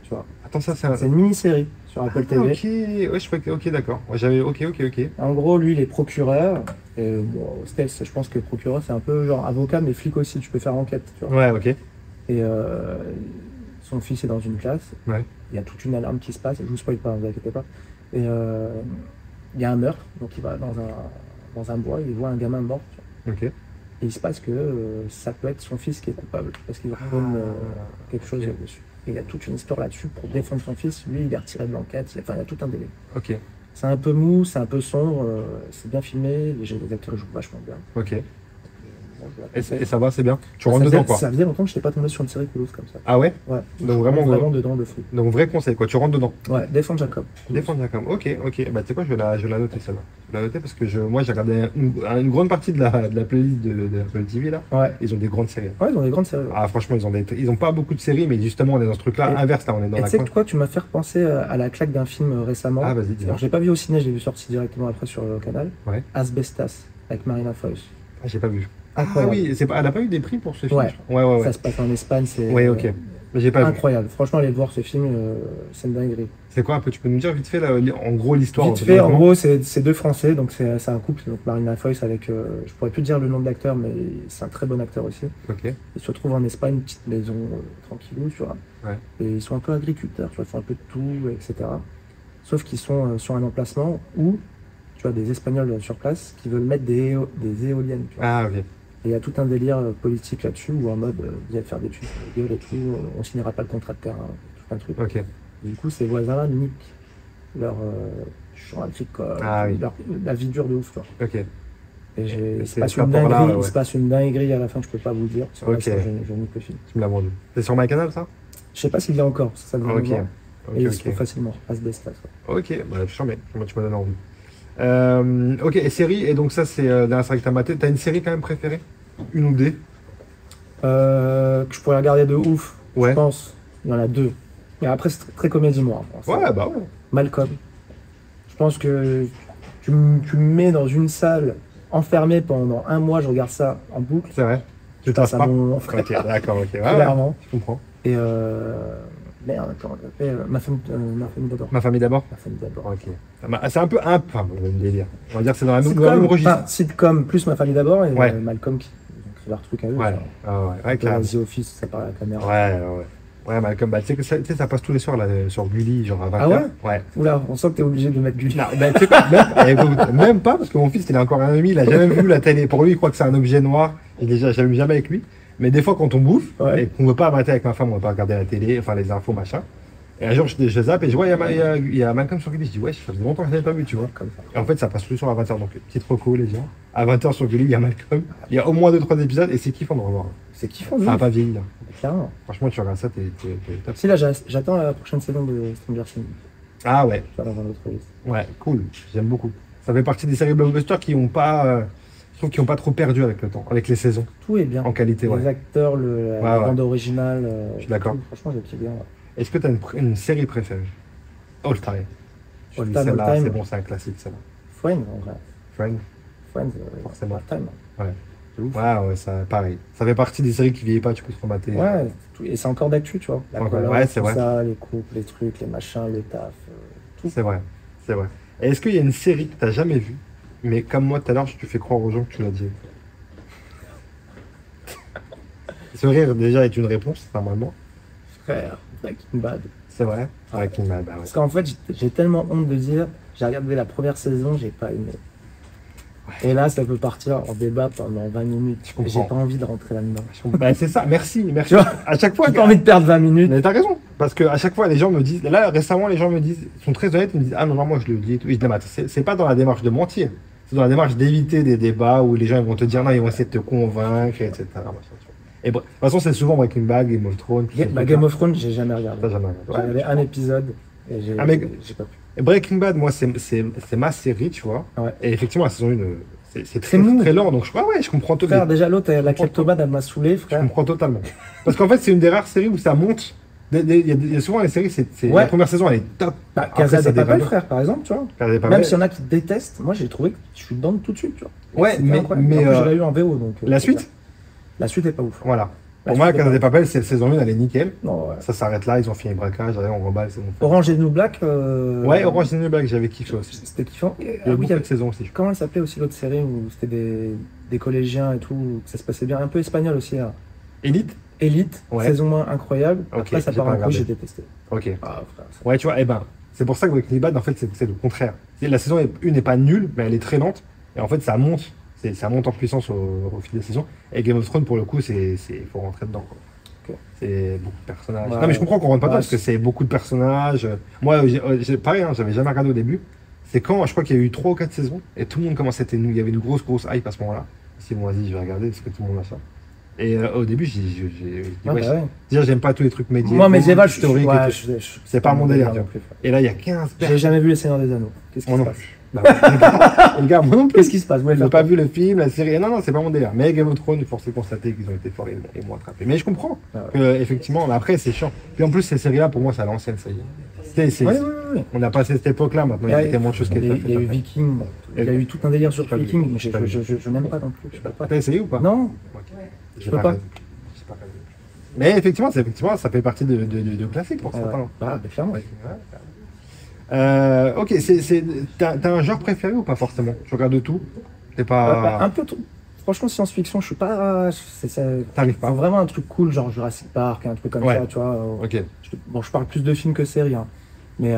Tu vois. Attends, ça c'est un. C'est une mini-série sur Apple TV. Ok, ouais, je crois que. Ok, d'accord. Ouais, j'avais. Ok. En gros, lui, il est procureur. Et bon, au States, je pense que procureur, c'est un peu genre avocat, mais flic aussi. Tu peux faire enquête. Tu vois. Ouais, ok. Et son fils est dans une classe. Ouais. Il y a toute une alarme qui se passe. Je vous spoil pas, ne vous inquiétez pas. Et il y a un meurtre. Donc il va dans un bois. Il voit un gamin mort. Tu vois. Ok. Et il se passe que ça peut être son fils qui est coupable. Parce qu'il raconte quelque chose ok. dessus. Et il y a toute une histoire là-dessus pour défendre son fils. Lui, il est retiré de l'enquête. Enfin, il y a tout un délai. Ok. C'est un peu mou, c'est un peu sombre. C'est bien filmé. Les acteurs jouent vachement bien. Ok. Bon, je Et l'apprécie. ça va, c'est bien. Tu Ça rentres faisait- dedans quoi. Ça faisait longtemps que je n'étais pas tombé sur une série cool comme ça. Ah ouais. Ouais. Donc vraiment dedans de fou. Donc vrai conseil quoi. Tu rentres dedans. Ouais, défendre Jacob. Défendre Jacob. Ok. Bah tu sais quoi, je vais la noter celle-là. Je vais la noter parce que moi j'ai regardé une grande partie de la playlist de Apple TV là. Ouais. Ils ont des grandes séries. Ouais, ils ont des grandes séries. Ah franchement ils ont pas beaucoup de séries mais justement on est dans ce truc là Et- inverse là on est dans Et la tu sais coin. que quoi, tu m'as fait repenser à la claque d'un film récemment. Ah vas-y dis-moi. Alors, j'ai pas vu au ciné, je l'ai vu sorti directement après sur le canal. Ouais. Asbestas, avec Marina Foïs. Ah j'ai pas vu. Incroyable. Ah oui, elle a pas eu des prix pour ce film. Ouais. je crois. Ouais. Ça se passe en Espagne, c'est Ouais, ok. Mais j'ai pas vu. incroyable. Franchement, allez voir ce film, c'est une dinguerie. C'est quoi un peu? Tu peux nous dire vite fait là, en gros l'histoire? Vite fait, en gros, c'est deux Français, donc c'est un couple. Donc Marina Foïs avec, je pourrais plus dire le nom de l'acteur, mais c'est un très bon acteur aussi. Ok. Ils se retrouvent en Espagne, une petite maison tranquillou, tu vois. Ouais. Et ils sont un peu agriculteurs, tu vois, ils font un peu de tout, etc. Sauf qu'ils sont sur un emplacement où, tu vois, des Espagnols sur place qui veulent mettre des éoliennes, tu vois. Ah ok. Et il y a tout un délire politique là-dessus, où en mode, vous allez faire des tuiles sur la gueule et tout, on signera pas le contrat de terrain, tout un truc. Ok. Et du coup, ces voisins-là niquent leur champ agricole, Ah oui. la vie dure de ouf, tu vois. Ok. Et il se c'est passe ce une rapport-là, dinguerie, ouais. il se passe une dinguerie à la fin que je peux pas vous le dire. Sur Ok. l'instant, je nique le film. Tu me l'as vendu. C'est sur MyCanal ça? Je sais pas s'il y a encore, ça devrait Ok. le voir. Et il se Ok. trouve facilement, Asbestas. Ouais. Ok. Bah je t'en mets. Tu m'as donné envie. Ok. Et série et donc ça c'est dernière série que t'as maté. T'as une série quand même préférée? Une ou deux? Que je pourrais regarder de ouf, Ouais. je pense. Il y en a 2. Et après, c'est très comédie moi. Ouais bah ouais. Malcolm. Je pense que tu me mets dans une salle enfermé pendant un mois, je regarde ça en boucle. C'est vrai. Tu Putain, tasses ça pas? mon frère. Ok. D'accord. Ok. Ouais, ouais. Clairement. Je comprends. Et merde, comment ça s'appelle ma famille d'abord. Ma famille d'abord. Ma famille d'abord. Ok. C'est un peu enfin, le même délire. On va dire que c'est dans le même Sitcom, registre. enfin, sitcom plus ma famille d'abord et Ouais. Malcolm qui ils ont créé leur truc à eux. Ouais. enfin, Ah ouais. Ouais, un peu clairement. The Office, ça parle à la caméra. Ouais. Ouais, Malcolm, bah, tu sais que ça passe tous les soirs là, sur Gulli, genre à 20h. Ah ouais? Ouais. Oula, on sent que t'es obligé de mettre du Non, bah, tu sais quoi, même pas, parce que mon fils, il a encore un ami, il a jamais vu la télé. Pour lui, il croit que c'est un objet noir, et déjà, j'allume jamais avec lui. Mais des fois, quand on bouffe, Ouais. et qu'on veut pas mater avec ma femme, on va pas regarder la télé, enfin, les infos, machin. Et un jour, je zappe, et je vois, il y a Malcolm sur Gulli. Je dis, ouais, ça faisait longtemps que je l'avais pas vu, tu vois. comme ça. Et en fait, ça passe tous les soirs à 20h, donc petite reco, les gens. À 20h sur Gulli, il y a Malcolm. Il y a au moins 2-3 épisodes, et c'est kiffant de revoir. C'est kiffant, Ça a pas vieilli, là. clairement. Franchement, tu regardes ça, t'es top. Si là, j'attends la prochaine saison de Stranger Things. Ah ouais. Tu vas dans un autre liste. Ouais, cool, j'aime beaucoup. Ça fait partie des séries blockbusters qui ont pas, je trouve, qui ont pas trop perdu avec le temps, avec les saisons, Tout est bien. en qualité, Les ouais. acteurs, la Ouais. bande originale. Je suis d'accord. tout, franchement, j'ai kiffé bien. Ouais. Est-ce que tu as une série préférée? All time. Je All dis time, celle-là, all time. c'est bon, c'est un classique, celle-là. Friends, en vrai. Friends? Friends, Forcément. all time. Ouais. C'est ouf. Ouais, ça, pareil. Ça fait partie des séries qui vieillissent pas, tu peux te remater. Ouais, et c'est encore d'actu, tu vois. La Encore, colère, ouais, c'est tout vrai. ça, les couples, les trucs, les machins, le taf, tout. C'est vrai, c'est vrai. Et est-ce qu'il y a une série que tu n'as jamais vue, mais comme moi tout à l'heure, je te fais croire aux gens que tu l'as dit? Ce rire déjà est une réponse, normalement. Frère, Breaking Bad. C'est vrai. Breaking Bad, bah ouais. Parce qu'en fait, j'ai tellement honte de dire, j'ai regardé la première saison, j'ai pas aimé. Et là, ça peut partir en débat pendant 20 minutes. Je comprends. J'ai pas envie de rentrer là-dedans. Bah, c'est ça, merci, merci. Tu vois, À chaque fois, j'ai pas envie de perdre 20 minutes. mais t'as raison, parce que à chaque fois, les gens me disent, là récemment, les gens me disent, ils sont très honnêtes, ils me disent, ah non, moi je le dis et tout. Je dis, mais attends, c'est pas dans la démarche de mentir, c'est dans la démarche d'éviter des débats où les gens ils vont te dire, non, ils vont essayer de te convaincre, etc. Et bref, de toute façon, c'est souvent Breaking Bad, Game of Thrones. Game of Thrones, j'ai jamais regardé. T'as jamais J'ai regardé un épisode et j'ai Ah, mais- pas pu. Et Breaking Bad, moi, c'est ma série, tu vois. Ouais. Et effectivement, la saison 1, c'est très, C'est mou. très lent. Donc, je comprends Frère, totalement. déjà l'autre, la kleptomane, elle m'a saoulé, Je frère. comprends totalement. Parce qu'en fait, c'est une des rares séries où ça monte. Il y a souvent les séries, Ouais. la première saison, elle est top. Bah, Après, Casa ça de Papel, dégrade. frère, par exemple, tu vois. Casa de Papel. Même s'il y en a qui détestent, moi j'ai trouvé que je suis dedans tout de suite, tu vois. Ouais, C'était mais- incroyable. mais, En plus, euh, je l'ai eu en VO, donc. La suite? La suite est pas ouf. Voilà. La Pour moi, suite est Casa de pas Papel, c'est la saison 1, elle est nickel. Non, ouais. Ça s'arrête là, ils ont fini le braquage, allez, on remballe, c'est bon. Orange is the New Black. Ouais, Orange is the New Black, j'avais kiffé aussi. C'était kiffant. Et, Il y a oui, beaucoup il y avait- de saisons aussi. Comment elle s'appelait aussi l'autre série où c'était des collégiens et tout, où ça se passait bien, un peu espagnol aussi. Là. Elite? Élite, Ouais. saison 1 incroyable. Ok, Après ça j'ai part pas en couille, regardé. j'ai détesté. Ok. Ah frère, ça- Ouais, tu vois, c'est pour ça que Breaking Bad, en fait, c'est le contraire. La saison 1 n'est pas nulle, mais elle est très lente. Et en fait, ça monte. Ça monte en puissance au fil des saisons. Et Game of Thrones, pour le coup, faut rentrer dedans, quoi. Ok. C'est beaucoup de personnages. Ouais. Non, mais je comprends qu'on rentre pas Ouais, dedans parce que c'est beaucoup de personnages. Moi, pareil, hein, j'avais jamais regardé au début. C'est quand, je crois qu'il y a eu 3 ou 4 saisons et tout le monde commençait à être. Il y avait une grosse hype à ce moment-là. Si bon, vas-y, je vais regarder parce que tout le monde a ça. Et au début, j'ai dit, Ouais, ouais, bah ouais. déjà, j'aime pas tous les trucs médiévaux. Moi, médiéval, je suis historiques. ouais, et tout. je- C'est pas mon délire, non tu plus, frère. Et là, il y a 15 J'ai jamais vu Les Seigneurs des Anneaux. Qu'est-ce qui Moi se non passe plus. Bah, les gars, moi non plus. Qu'est-ce qui se passe? Ouais, J'ai pas vu le film, la série. Non, c'est pas mon délire. Mais Game of Thrones, force est de constater qu'ils ont été forts et ils m'ont attrapé. Mais je comprends Ah ouais. que, effectivement, après, c'est chiant. Puis en plus, ces séries-là, pour moi, c'est à l'ancienne, ça y est. Ouais. On a passé cette époque-là, maintenant, il y a tellement de choses qui Il y a étaient eu faites. Viking, il y a eu tout un délire sur J'ai pas vu. Viking, mais J'ai pas vu. je n'aime pas non plus. Je peux pas. T'as essayé ou pas? Non, Je peux pas. J'ai pas regardé. Mais effectivement, ça fait partie de classiques pour ouais, certains. ouais. Bah, clairement. Ok, t'as un genre préféré ou pas forcément? Tu regardes tout? T'es Bah, pas. un peu tout. Franchement, science-fiction, je suis pas. T'arrives pas. Vraiment un truc cool, genre Jurassic Park, un truc comme Ouais. ça, tu vois. Ok. Bon, je parle plus de films que séries, hein. Mais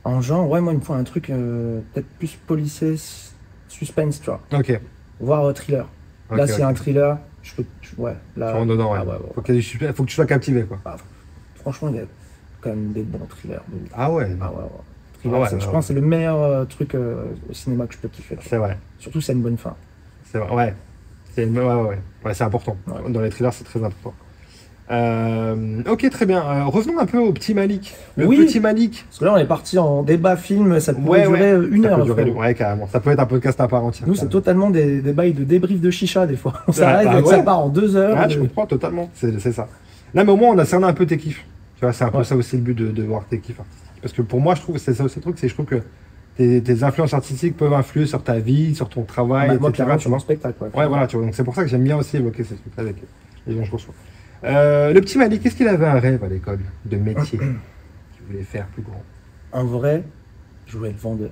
en genre, ouais, moi, il me faut un truc peut-être plus policier, suspense, tu vois. Ok. Voire thriller. Là, Ok, s'il y a ok. un thriller, ouais. Là, Tu rentres dedans, ouais. ah, ouais. Faut que tu sois captivé, quoi. Franchement, il y a quand même des bons thrillers. Ah ouais, Ah ouais. Thriller, Ah ouais, je ouais. pense que c'est le meilleur truc au cinéma que je peux kiffer. c'est vrai. Surtout, c'est une bonne fin. C'est vrai, ouais. Ouais, c'est important. Ouais. Dans les thrillers, c'est très important. Ok, très bien. Revenons un peu au petit Malik. Le Oui. petit Malik. Parce que là, on est parti en débat film, ça pourrait Ouais, durer une Ça peut heure. durer- frérot. ouais, carrément. Ça peut être un podcast à part entière. Nous, c'est totalement des bails de débrief de chicha, des fois. On Ah, s'arrête bah et que ouais. ça part en 2 heures. Ah, je comprends totalement. C'est ça. Là, mais au moins, on a cerné un peu tes kiffs. Tu vois, c'est un peu Ouais. ça aussi le but de voir tes kiffs artistiques. Parce que pour moi, je trouve, c'est ça aussi le truc, c'est que je trouve que tes influences artistiques peuvent influer sur ta vie, sur ton travail, Moi, etc. clairement, tu sur vois. mon spectacle. Ouais, voilà, tu vois. Donc c'est pour ça que j'aime bien aussi évoquer ces trucs-là avec les gens que je reçois. Le petit Malik, qu'est-ce qu'il avait un rêve à l'école de métier qu'il voulait faire plus grand? En vrai, je voulais être vendeur.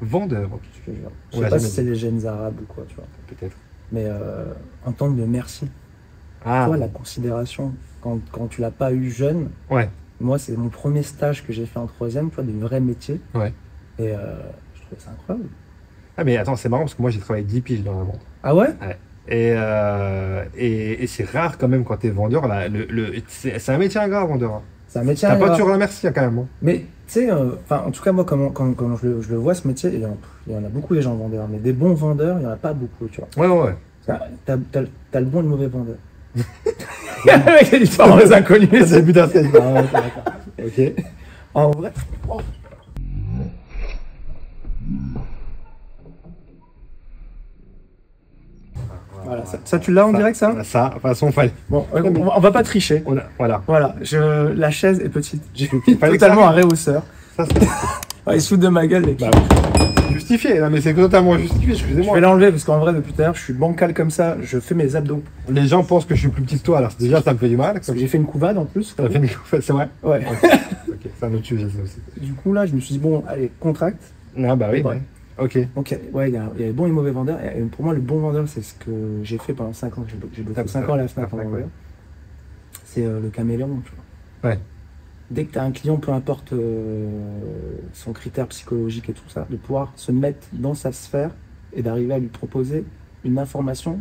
Vendeur, ok, Je te jure. Je On sais l'a pas jamais si c'est les gènes arabes ou quoi, tu vois. peut-être. Mais entendre le merci. Ah, Toi, la considération, quand tu l'as pas eu jeune, ouais, moi, c'est mon premier stage que j'ai fait en 3e, tu vois, des vrais métiers. ouais. Et je trouvais ça incroyable. Ah, mais attends, c'est marrant parce que moi j'ai travaillé 10 piges dans la vente. Ah ouais? Et c'est rare quand même quand t'es vendeur. Là, c'est un métier ingrat, vendeur. Hein. C'est un métier T'as pas ingrat. toujours la merci, hein, quand même. Hein. Mais tu sais, en tout cas, moi, quand je le vois, ce métier, il y en a beaucoup des gens vendeurs, mais des bons vendeurs, il y en a pas beaucoup, tu vois. Ouais. T'as le bon et le mauvais vendeur. Le mec, il parle des inconnus. C'est le but d'un sketch. Ah, ouais, d'accord. Ok. En vrai, Voilà, ça tu l'as en direct, ça? Ça, de toute façon, fallait. Bon, on va pas tricher. Voilà. Voilà, la chaise est petite. J'ai fallait totalement un réhausseur. Ça, Ouais, il se fout de ma gueule, les bah, justifié, non mais c'est totalement justifié, Je excusez-moi. vais l'enlever parce qu'en vrai, depuis tout à l'heure, je suis bancal comme ça, je fais mes abdos. Les gens pensent que je suis plus petit que toi, alors déjà ça me fait du mal. Parce que j'ai fait une couvade en plus. Ça fait une... C'est vrai. Ouais. Ok, c'est un autre sujet ça aussi. Du coup, là, je me suis dit, bon, allez, contracte. Ah bah oui, Ouais. ouais. Ok. Donc, ouais, il y a les bons et mauvais vendeurs. Et pour moi, le bon vendeur, c'est ce que j'ai fait pendant 5 ans. J'ai bossé 5 ans à la FNAC en vendeur. C'est le caméléon, tu vois. Ouais. Dès que tu as un client, peu importe son critère psychologique et tout ça, de pouvoir se mettre dans sa sphère et d'arriver à lui proposer une information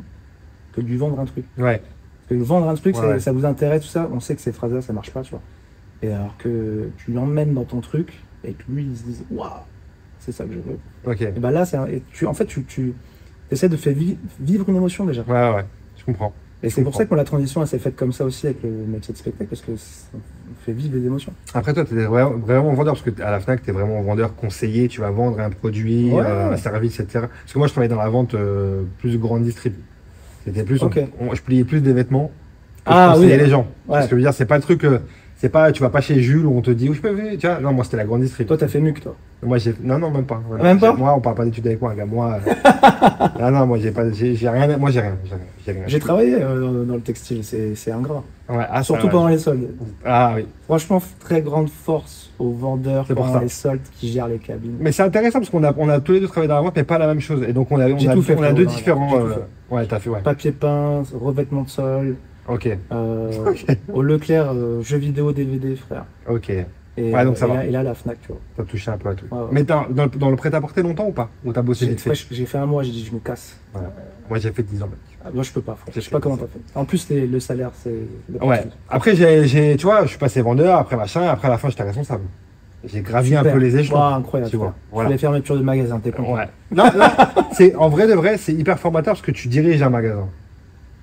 que de lui vendre un truc. Ouais. Parce que vendre un truc, Ouais. ça vous intéresse, tout ça, on sait que ces phrases-là, ça marche pas, tu vois. Et alors que tu l'emmènes dans ton truc et que lui, il se dise, waouh, c'est ça que je veux. Ok. Et bah là, en fait, tu essaies de faire vivre une émotion déjà. Ouais, je comprends. Et c'est pour ça que la transition, elle s'est faite comme ça aussi avec le métier de spectacle, parce que on fait vivre des émotions. Après toi, tu es vraiment vendeur, parce que à la FNAC, tu es vraiment vendeur conseiller, tu vas vendre un produit, Ouais. un service, etc. Parce que moi, je travaillais dans la vente plus grande distrib. C'était plus, Ok. je pliais plus des vêtements que Ah je conseillais oui. les gens. Ouais. Parce que je veux dire, c'est pas le truc, c'est pas, tu vas pas chez Jules où on te dit où je peux venir, tu vois. Non, moi, c'était la grande distrib. Toi, t'as fait MUC, toi. Moi, non, même pas. Voilà. Même pas Moi, on parle pas d'études avec moi, gars. Moi, non, moi, j'ai rien. Moi, j'ai rien. J'ai travaillé dans le textile, c'est ingrat. Ouais, ah, Surtout ça, pendant les soldes. Ah oui. Franchement, très grande force aux vendeurs C'est pour pendant ça. les soldes qui gèrent les cabines. Mais c'est intéressant parce qu'on a tous les deux travaillé dans la vente, mais pas la même chose. Et donc, on a J'ai tout fait, deux frérot, différents. j'ai tout fait. Ouais, t'as fait, ouais. Papier peint, revêtement de sol, Ok. au Leclerc, jeux vidéo DVD, frère. Ok. Et, Ouais, donc ça va. et là, la FNAC, tu vois. T'as touché un peu à tout. Ouais, ouais. Mais dans le prêt-à-porter longtemps ou pas? Ou t'as bossé vite fait? J'ai fait un mois, j'ai dit je me casse. Voilà. Moi, j'ai fait 10 ans. Mec. Ah, moi je peux pas, frère. Je J'ai sais pas fait comment ça. t'as fait. En plus le salaire c'est... Ouais. Après, tu vois, je suis passé vendeur, après machin, après à la fin, j'étais responsable. J'ai gravi un peu les échelons. Wow, incroyable. Tu vois. Frère. Voilà. Les fermetures de magasin, t'es content. Ouais. Non, c'est en vrai de vrai, c'est hyper formateur parce que tu diriges un magasin.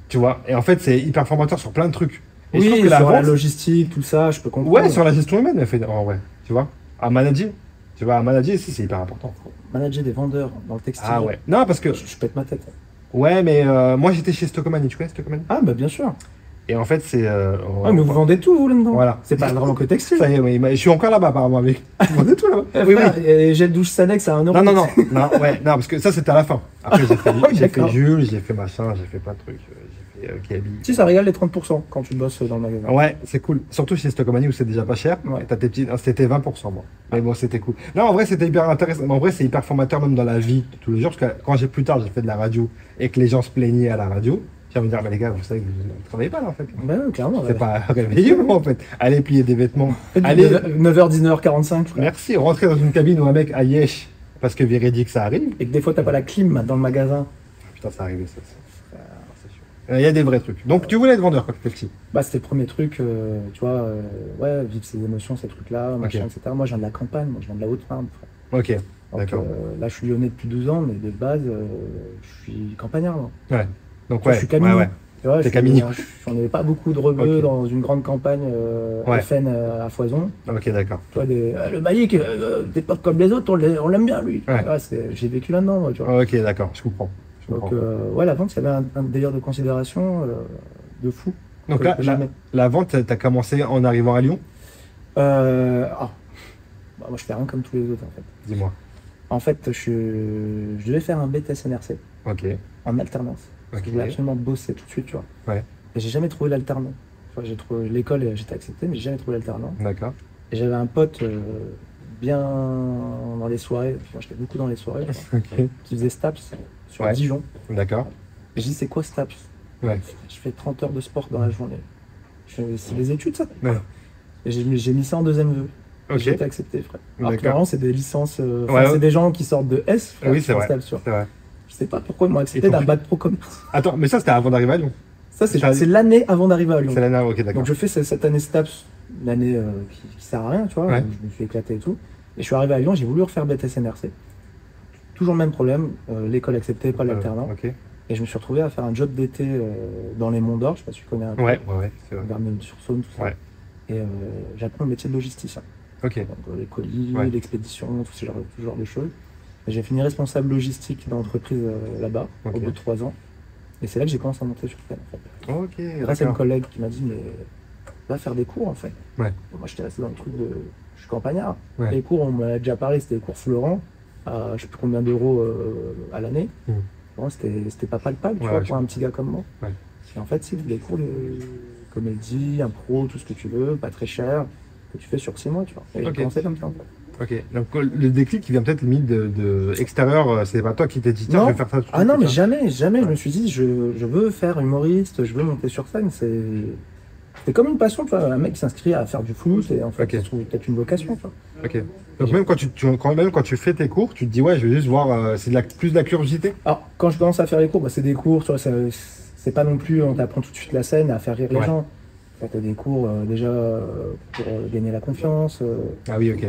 Tu vois. Et en fait, c'est hyper formateur sur plein de trucs. Et je Oui, trouve que sur la vente, logistique, tout ça, je peux comprendre. ouais, sur la gestion humaine, elle fait en vrai. Tu vois. À manager. Tu vois, à manager ici, c'est hyper important. Manager des vendeurs dans le textile. Ah ouais. Non, parce que Je pète ma tête. ouais, mais moi j'étais chez Stockomanie. Tu connais Stockomanie? Ah bah bien sûr. Et en fait, c'est. Ouais, mais vous vendez tout, vous, là-dedans. Voilà. C'est pas vraiment que textile. Ça y est, je suis encore là-bas apparemment avec. Vous vendez tout là-bas. Eh, frère, et gel douche Sanex à 1 euro. Non, ouais, non, parce que ça c'était à la fin. Après j'ai fait D'accord. Jules, j'ai fait machin, j'ai fait plein de trucs, j'ai fait Kiabi. Si, ça régale les 30% quand tu bosses dans le magasin. Ouais, c'est cool. Surtout chez Stockomanie où c'est déjà pas cher. Ouais. T'as tes petits, c'était 20% moi. Mais bon, c'était cool. Non, en vrai, c'était hyper intéressant. En vrai, c'est hyper formateur même dans la vie de tous les jours. Parce que quand plus tard, j'ai fait de la radio et que les gens se plaignaient à la radio, j'ai envie de dire, mais les gars, vous savez que vous ne travaillez pas là en fait. Bah ouais, clairement. C'est pas réveillez-vous en fait. Allez plier des vêtements. Allez, 9h, 19h45, frère. merci, rentrer dans une cabine où un mec a yesh parce que véridique ça arrive. Et que des fois, t'as pas la clim dans le magasin. Putain, ça arrivait ça. C'est sûr. Il y a des vrais trucs. Donc tu voulais être vendeur quand tu étais petit. Bah, c'était le premier truc, tu vois, ouais, vivre ses émotions, ces trucs-là, machin, Ok. etc. Moi, je viens de la campagne, moi, je viens de la Haute-Marne, frère. Ok, Donc, d'accord. là, je suis lyonnais depuis 12 ans, mais de base, je suis campagnard, moi. Ouais. Donc Je ouais, suis Camille. ouais. Tu vois, T'es je Camille. j'en avais pas beaucoup de rebeux Ok. dans une grande campagne Ouais. FN à foison. Ok, d'accord. Tu vois, le Malik, t'es pas comme les autres, on l'aime bien, lui. Ouais. Ouais, j'ai vécu là-dedans, moi, tu vois. Ok, d'accord, je comprends. Je Donc, comprends. ouais, la vente, il y avait un délire de considération de fou. Donc que- là, que j'aimais. la vente, t'as commencé en arrivant à Lyon? Bah, moi, je fais rien comme tous les autres, en fait. Dis-moi. En fait, je devais faire un BTS NRC Ok. en alternance. Parce que je voulais absolument bosser tout de suite, tu vois. Ouais. Et j'ai jamais trouvé l'alternant. Tu vois, j'ai trouvé l'école et j'étais accepté, mais j'ai jamais trouvé l'alternant. D'accord. Et j'avais un pote bien dans les soirées, enfin, j'étais beaucoup dans les soirées, quoi, Ok. qui faisait STAPS sur Ouais. Dijon. D'accord. Et j'ai dit, c'est quoi STAPS? Ouais. Je fais 30 heures de sport dans la journée. C'est des études, ça? Ouais. Et j'ai mis ça en deuxième vœu. Ok. J'ai été accepté, frère. Alors que D'accord. normalement, c'est des licences, enfin, Ouais, ouais. c'est des gens qui sortent de S, frère, Oui, qui c'est font vrai. STAPS, tu vois. C'est vrai. Je sais pas pourquoi ils m'ont accepté Et d'un ton- bac pro commerce. Attends, mais ça c'était avant d'arriver à Lyon. Ça, c'est l'année avant d'arriver à Lyon. C'est l'année, ok, d'accord. Donc je fais cette année STAPS, l'année qui sert à rien, tu vois, Ouais. où je me suis éclaté et tout. Et je suis arrivé à Lyon, j'ai voulu refaire BTS NRC. Toujours le même problème, l'école acceptée, pas l'alternant. Ok. Et je me suis retrouvé à faire un job d'été dans les Monts d'Or, je sais pas si tu connais un peu, Ouais, c'est vrai. vers Meudon-sur-Saône, tout ça. Ouais. Et j'apprends le métier de logisticien. Ok. Donc, les colis, Ouais. l'expédition, tout ce genre de choses. Et j'ai fini responsable logistique dans l'entreprise là-bas, Ok. au bout de 3 ans. Et c'est là que j'ai commencé à monter sur scène, en fait. Ok, Grâce à une d'accord. collègue qui m'a dit, mais va faire des cours, en fait. Ouais. Moi, j'étais resté dans le truc de... Je suis campagnard. Ouais. Les cours, on m'a déjà parlé, c'était des cours Florent, à je sais plus combien d'euros à l'année. Bon, c'était pas palpable, tu Ouais, vois, je pour un petit gars comme moi. Ouais. Et en fait, c'est des cours de comédie, impro, tout ce que tu veux, pas très cher, que tu fais sur 6 mois, tu vois. Et j'ai Ok. commencé comme ça, en fait. Ok, donc le déclic qui vient peut-être limite de extérieur, c'est pas toi qui t'es dit tiens, Non. je vais faire ça. Ah non, mais jamais, je Ouais. me suis dit, je veux faire humoriste, je veux monter sur scène. C'était comme une passion, tu vois. Un mec qui s'inscrit à faire du foot, et en fait, Ok. il se trouve peut-être une vocation, tu vois. Ok. Donc même quand tu fais tes cours, tu te dis ouais, je vais juste voir, c'est plus de la curiosité. Alors, quand je commence à faire les cours, bah, c'est des cours, tu vois, c'est pas non plus, on t'apprend tout de suite la scène, à faire rire les Ouais. gens. Tu as des cours déjà pour gagner la confiance. Ah oui, ok.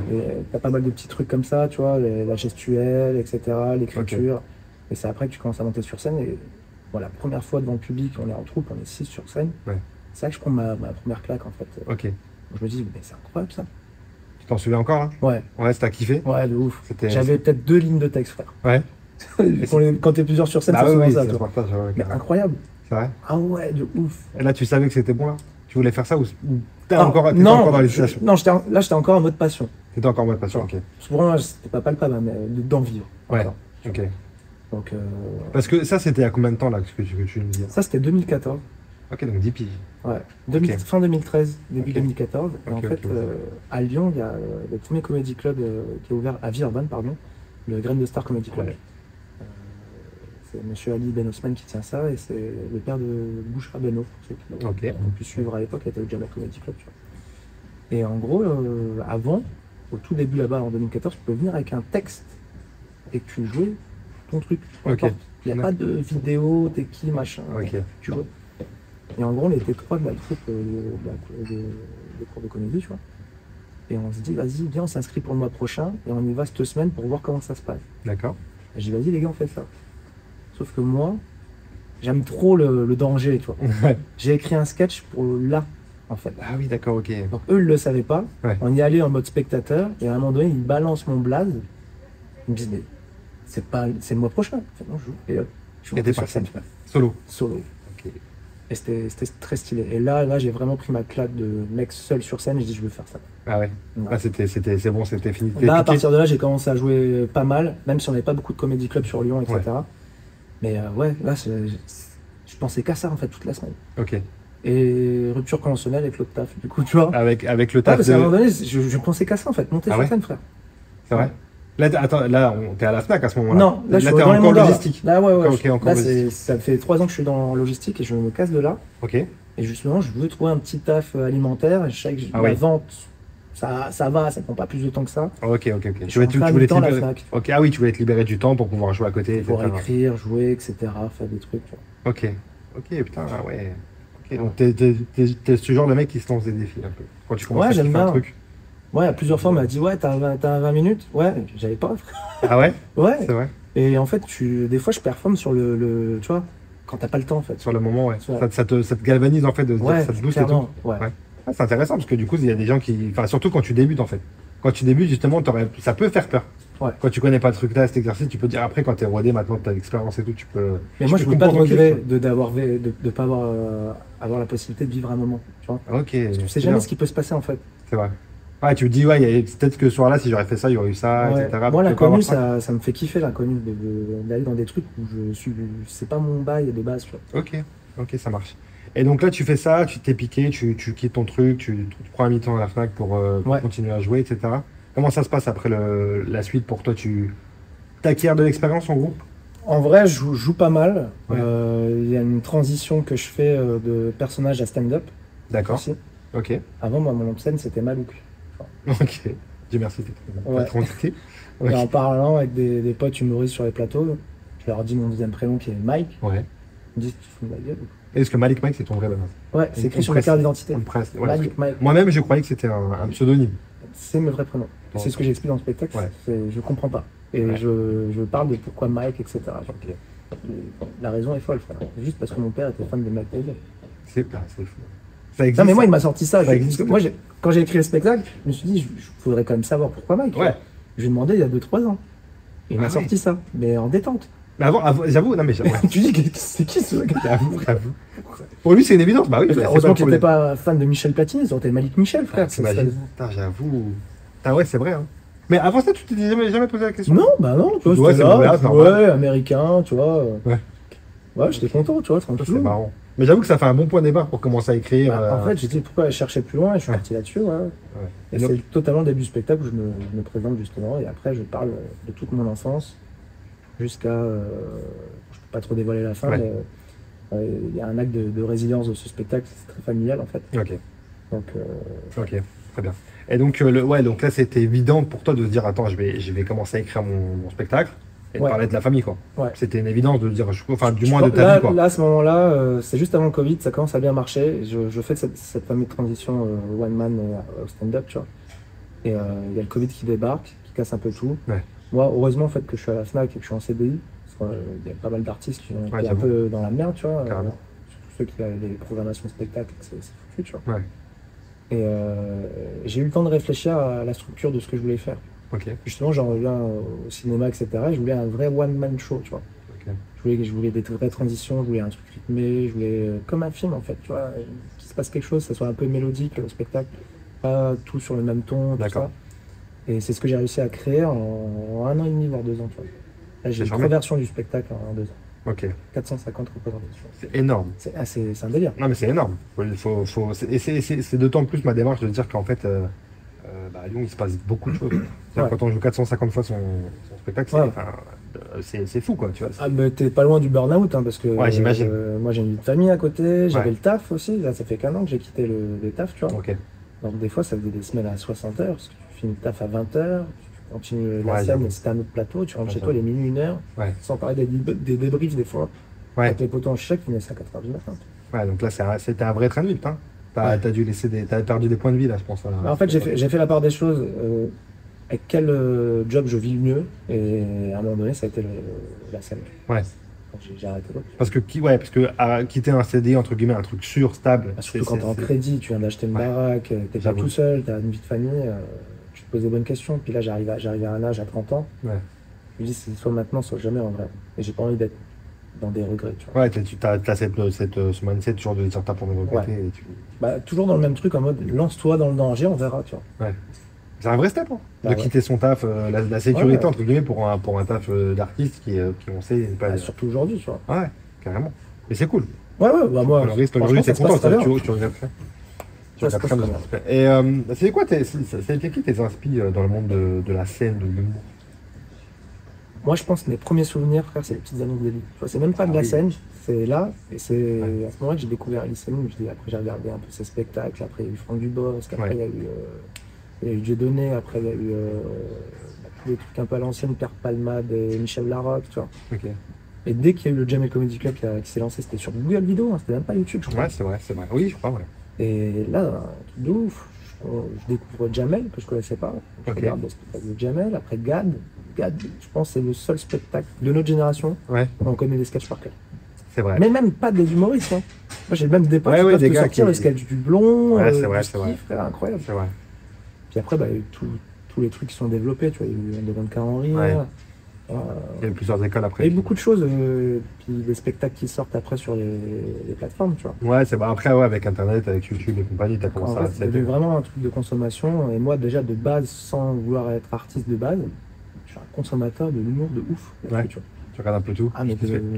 T'as pas mal de petits trucs comme ça, tu vois, la gestuelle, etc., l'écriture. Et c'est après que tu commences à monter sur scène. Et bon, la première fois devant le public, on est en troupe, on est 6 sur scène. Ouais. C'est là que je prends ma première claque, en fait. Ok. Je me dis, mais c'est incroyable ça. Tu t'en souviens encore là? Ouais, Ouais, t'as kiffé? ouais, de ouf. C'était- J'avais peut-être 2 lignes de texte, frère. Ouais. Quand t'es plusieurs sur scène, Ah c'est souvent oui, ça, ça tu se vois. partage, ouais, Mais carrément. incroyable. C'est vrai? Ah ouais, de ouf. Et là, tu savais que c'était bon là? Tu voulais faire ça ou t'es Ah, encore non, dans les situations? non, là, j'étais encore en mode passion. T'étais encore en mode passion, ok. Parce que pour moi, c'était pas palpable, hein, mais d'en vivre. Ouais. encore. Ok. Donc, Parce que ça, c'était à combien de temps là que tu me dis? ça, c'était 2014. Ok, donc 10 piges. Ouais. Ok. Fin 2013, début Ok. 2014. Et en Ok, fait, ok, ok. à Lyon, il y a le premier comédie club qui est ouvert à Villeurbanne, pardon, le Graine de Star Comedy Club. Ouais. C'est monsieur Ali Ben Osman qui tient ça et c'est le père de Bouchra Beno, pour ceux qui Ok. ont pu suivre à l'époque, il était au Jamel Comedy Club. Tu vois. Et en gros, avant, au tout début là-bas en 2014, tu pouvais venir avec un texte et tu jouais ton truc. peu Ok. importe. Il n'y a Ouais. pas de vidéo, t'es qui, machin. Ok. Tu vois. Et en gros, on était 3 de la troupe de cours de comédie, tu vois. Et on se dit, vas-y, viens, on s'inscrit pour le mois prochain et on y va cette semaine pour voir comment ça se passe. D'accord. Et j'ai dit, vas-y, les gars, on fait ça. Sauf que moi, j'aime trop le danger, tu vois. Ouais. J'ai écrit un sketch pour là, en fait. Ah oui, d'accord, ok. Donc eux, ils le savaient pas. Ouais. On y allait en mode spectateur et à un moment donné, ils balancent mon blaze. Ils me disent, mais c'est le mois prochain. En fait, non, je joue. Et hop, je suis Et monté t'es sur parti. scène, Solo. solo. Ok. Et c'était très stylé. Et là, j'ai vraiment pris ma claque de mec seul sur scène et je dis, je veux faire ça. Ah ouais. Ouais. Ah, c'est bon, c'était fini. Là, à T'es piqué. partir de là, j'ai commencé à jouer pas mal, même si on n'avait pas beaucoup de comédie club sur Lyon, etc. Mais ouais, là, je pensais qu'à ça en fait toute la semaine. Ok. Et rupture conventionnelle avec l'autre taf, du coup, tu vois. Avec le Ouais, taf parce qu'à un moment de... donné, je pensais qu'à ça en fait, monter Ah sur ouais scène, frère. C'est vrai? Là, t'es à la FNAC à ce moment-là. Non, là, je suis t'es dans les encore mandats. logistique. Là, ouais, ouais. Ok, encore Là, logistique. ça fait 3 ans que je suis dans logistique et je me casse de là. Ok. Et justement, je veux trouver un petit taf alimentaire. Et je sais que Ah la oui. vente, ça va, ça prend pas plus de temps que ça. Ok. Je Tu suis en train voulais de te temps à la libérer. FNAC. Ok, ah oui, tu voulais te libérer du temps pour pouvoir jouer à côté, Pour etc. écrire, jouer, etc. Faire des trucs. Tu vois. Ok, putain, ah ouais. Ok, donc t'es ce genre de mec qui se lance des défis un peu. Quand tu commences Ouais, à j'aime kiffer un bien. truc. Ouais, à plusieurs fois, on m'a dit, ouais, t'as 20 minutes. Ouais, j'avais pas. Ah ouais? Ouais. C'est vrai? Et en fait, des fois, je performe sur tu vois, quand t'as pas le temps, en fait. Sur le moment, ouais. Ouais. Ça te galvanise en fait, de se dire, Ouais, ça te booste et tout. clairement. Ouais. Ouais. Ah, c'est intéressant parce que du coup, il y a des gens qui. Enfin, surtout quand tu débutes en fait. Quand tu débutes, justement, ça peut faire peur. Ouais. Quand tu connais pas le truc là, cet exercice, tu peux dire après, quand t'es rodé, maintenant que t'as l'expérience et tout, tu peux. Mais moi, je peux veux pas de comprendre ton regret kiff, de pas avoir la possibilité de vivre un moment. Tu vois. Ok. Tu sais jamais ce qui peut se passer, en fait. C'est vrai. Ouais, tu te dis, ouais, peut-être que ce soir-là, si j'aurais fait ça, il y aurait eu ça, Ouais. etc. Moi, Tu peux pas l'inconnu, avoir ça. ça me fait kiffer, l'inconnu, d'aller dans des trucs où c'est pas mon bail de base. Tu vois. Ok, ça marche. Et donc là, tu fais ça, tu t'es piqué, tu quittes ton truc, tu prends un mi-temps à la FNAC pour Ouais. continuer à jouer, etc. Comment ça se passe après la suite pour toi? Tu t'acquiers de l'expérience en groupe? En vrai, je joue pas mal. Ouais. Il y a une transition que je fais de personnage à stand-up D'accord. aussi. Ok. Avant, moi, mon nom de scène, c'était Malouk. Ok. Dieu merci, t'es Ouais. pas trop indiqué. Ok. Et en parlant avec des potes humoristes sur les plateaux, je leur dis mon deuxième prénom qui est Mike. Ouais. Ils me disent, tu te fous de ma gueule. Est-ce que Malik Mike, c'est ton vrai nom? Ouais, c'est écrit sur ma carte d'identité. On me presse. Ouais, parce que Mike. moi-même, je croyais que c'était un pseudomime. C'est mes vrais prénoms. Bon. C'est ce que j'explique dans le spectacle. Ouais. Je comprends pas. Et Ouais. je parle de pourquoi Mike, etc. Ok. La raison est folle, frère. C'est juste parce que mon père était fan de Mike Tyson. C'est fou. Ça existe. Non, mais moi, il m'a sorti ça. Ça existe. Parce que moi, quand j'ai écrit le spectacle, je me suis dit, il faudrait quand même savoir pourquoi Mike. Ouais. Je lui ai demandé il y a 2-3 ans. Et il Ah m'a ouais. sorti ça, mais en détente. Mais j'avoue, non mais Tu dis que c'est qui ce gars? j'avoue. Pour lui, c'est une évidence. Bah oui, Heureusement qu'il n'était pas fan de Michel Platini, ça aurait été Malik Michel, frère. T'imagines. Putain, j'avoue. Putain, ouais, c'est vrai. Hein. Mais avant ça, tu t'es jamais posé la question? Non, bah non, tu vois, c'était là, ouais, américain, tu vois. Ouais, j'étais content, tu vois, tranquille. C'est marrant. Mais j'avoue que ça fait un bon point de départ pour commencer à écrire. En fait, j'ai dit pourquoi aller chercher plus loin et je suis parti là-dessus, ouais. Et c'est totalement le début du spectacle où je me présente justement et après je parle de toute mon enfance jusqu'à. Je peux pas trop dévoiler la fin, mais il y a un acte de résilience de ce spectacle, c'est très familial en fait. Ok. Donc. Ok, très bien. Et donc, donc là, c'était évident pour toi de se dire attends, je vais commencer à écrire mon spectacle. Et de parler de la famille, quoi. Ouais. C'était une évidence de dire, enfin, du moins de ta vie, quoi. Là, à ce moment-là, c'est juste avant le Covid, ça commence à bien marcher. Je fais cette fameuse transition one man au stand-up, tu vois. Et il y a le Covid qui débarque, qui casse un peu tout. Ouais. Moi, heureusement, en fait, que je suis à la FNAC et que je suis en CDI, parce qu'il y a pas mal d'artistes qui sont un peu dans la merde, tu vois. Surtout ceux qui ont des programmations de spectacles, c'est foutu, tu vois. Ouais. Et j'ai eu le temps de réfléchir à la structure de ce que je voulais faire. Okay. Justement, j'en reviens au cinéma, etc. Je voulais un vrai one-man show, tu vois. Okay. Je voulais des vraies transitions, je voulais un truc rythmé, je voulais comme un film, en fait, tu vois, qu'il se passe quelque chose, que ça soit un peu mélodique, le spectacle, pas tout sur le même ton, tout ça. Et c'est ce que j'ai réussi à créer en 1 an et demi, voire 2 ans, tu vois. Là, j'ai 3 versions du spectacle en 2 ans. Ok. 450 représentations. C'est énorme. C'est un délire. Non, mais c'est énorme. Et c'est d'autant plus ma démarche de dire qu'en fait... à Lyon, il se passe beaucoup de choses. Quand on joue 450 fois son spectacle, c'est fou, quoi. Tu vois, ah, mais t'es pas loin du burn-out, hein, parce que j'imagine. Moi, j'ai une vie de famille à côté, j'avais le taf aussi. Là, ça fait qu'1 an que j'ai quitté le taf, tu vois. Okay. Donc, des fois, ça faisait des semaines à 60 heures, parce que tu finis le taf à 20 heures, tu continues la scène, mais c'était un autre plateau, tu rentres chez toi les minuit, 1 heure, sans parler des débriefs, des fois. Avec les potos en chèque, qui naissent à 4 heures du matin. Ouais, donc là, c'était un vrai train de vie, hein. T'as perdu des points de vie là, je pense. En fait, j'ai fait la part des choses. Avec quel job je vis le mieux, et à un moment donné, ça a été la scène. Ouais. Donc j'ai arrêté l'autre. Parce que quitter un CDI, entre guillemets, un truc sûr, stable. Surtout quand t'es en crédit, tu viens d'acheter une baraque, t'es pas tout seul, t'as une vie de famille, tu te poses des bonnes questions. Puis là, j'arrive à un âge à 30 ans. Ouais. Je me dis, c'est soit maintenant, soit jamais en vrai. Et j'ai pas envie d'être dans des regrets, tu vois. Ouais, tu as ce mindset toujours de dire t'as pour me regretter. Ouais. Bah, toujours dans le même truc, en mode lance-toi dans le danger, on verra, tu vois. Ouais. C'est un vrai step, hein, de quitter son taf, la sécurité, entre guillemets, pour un taf d'artiste qui on sait pas. Surtout aujourd'hui, tu vois. Ouais, carrément. Mais c'est cool. Ouais, bah moi. Aujourd'hui, c'est content, tu regardes ça. Et c'est quoi, c'était qui tes inspirations dans le monde de la scène, de l'humour? Moi, je pense que mes premiers souvenirs, frère, c'est les petites années de Lily. C'est même pas de la scène, c'est là. Et c'est à ce moment-là que j'ai découvert Elise Lemou. Après, j'ai regardé un peu ses spectacles. Après, il y a eu Franck Dubosc. Après, il y a eu Dieudonné. Après, il y a eu tous les trucs un peu à l'ancienne, Pierre Palmade et Michel Larocque, tu vois. Okay. Et dès qu'il y a eu le Jamel Comedy Club qui s'est lancé, c'était sur Google Vidéo, hein, c'était même pas YouTube, je crois. Ouais, c'est vrai. Oui, je crois, ouais. Et là, un truc de ouf. Je découvre Jamel, que je connaissais pas. Je regarde le spectacle de Jamel. Après, Gad, je pense que c'est le seul spectacle de notre génération où on connaît des sketchs par cœur. C'est vrai. Mais même pas des humoristes. Hein. Moi, j'ai même des potes qui peuvent sortir le sketch du blond, c'est vrai. Frère, incroyable. C'est vrai. Puis après, il y a eu tous les trucs qui sont développés. Tu vois, il y a eu Devant Henry. Il y a eu plusieurs écoles après. Il y a eu beaucoup de choses. Puis des spectacles qui sortent après sur les plateformes, tu vois. Ouais, c'est vrai. Après, avec Internet, avec YouTube et compagnie, t'as commencé à... Il y avait vraiment un truc de consommation. Et moi, déjà, de base, sans vouloir être artiste de base, je suis un consommateur de l'humour de ouf. Ouais. Tu regardes un peu tout.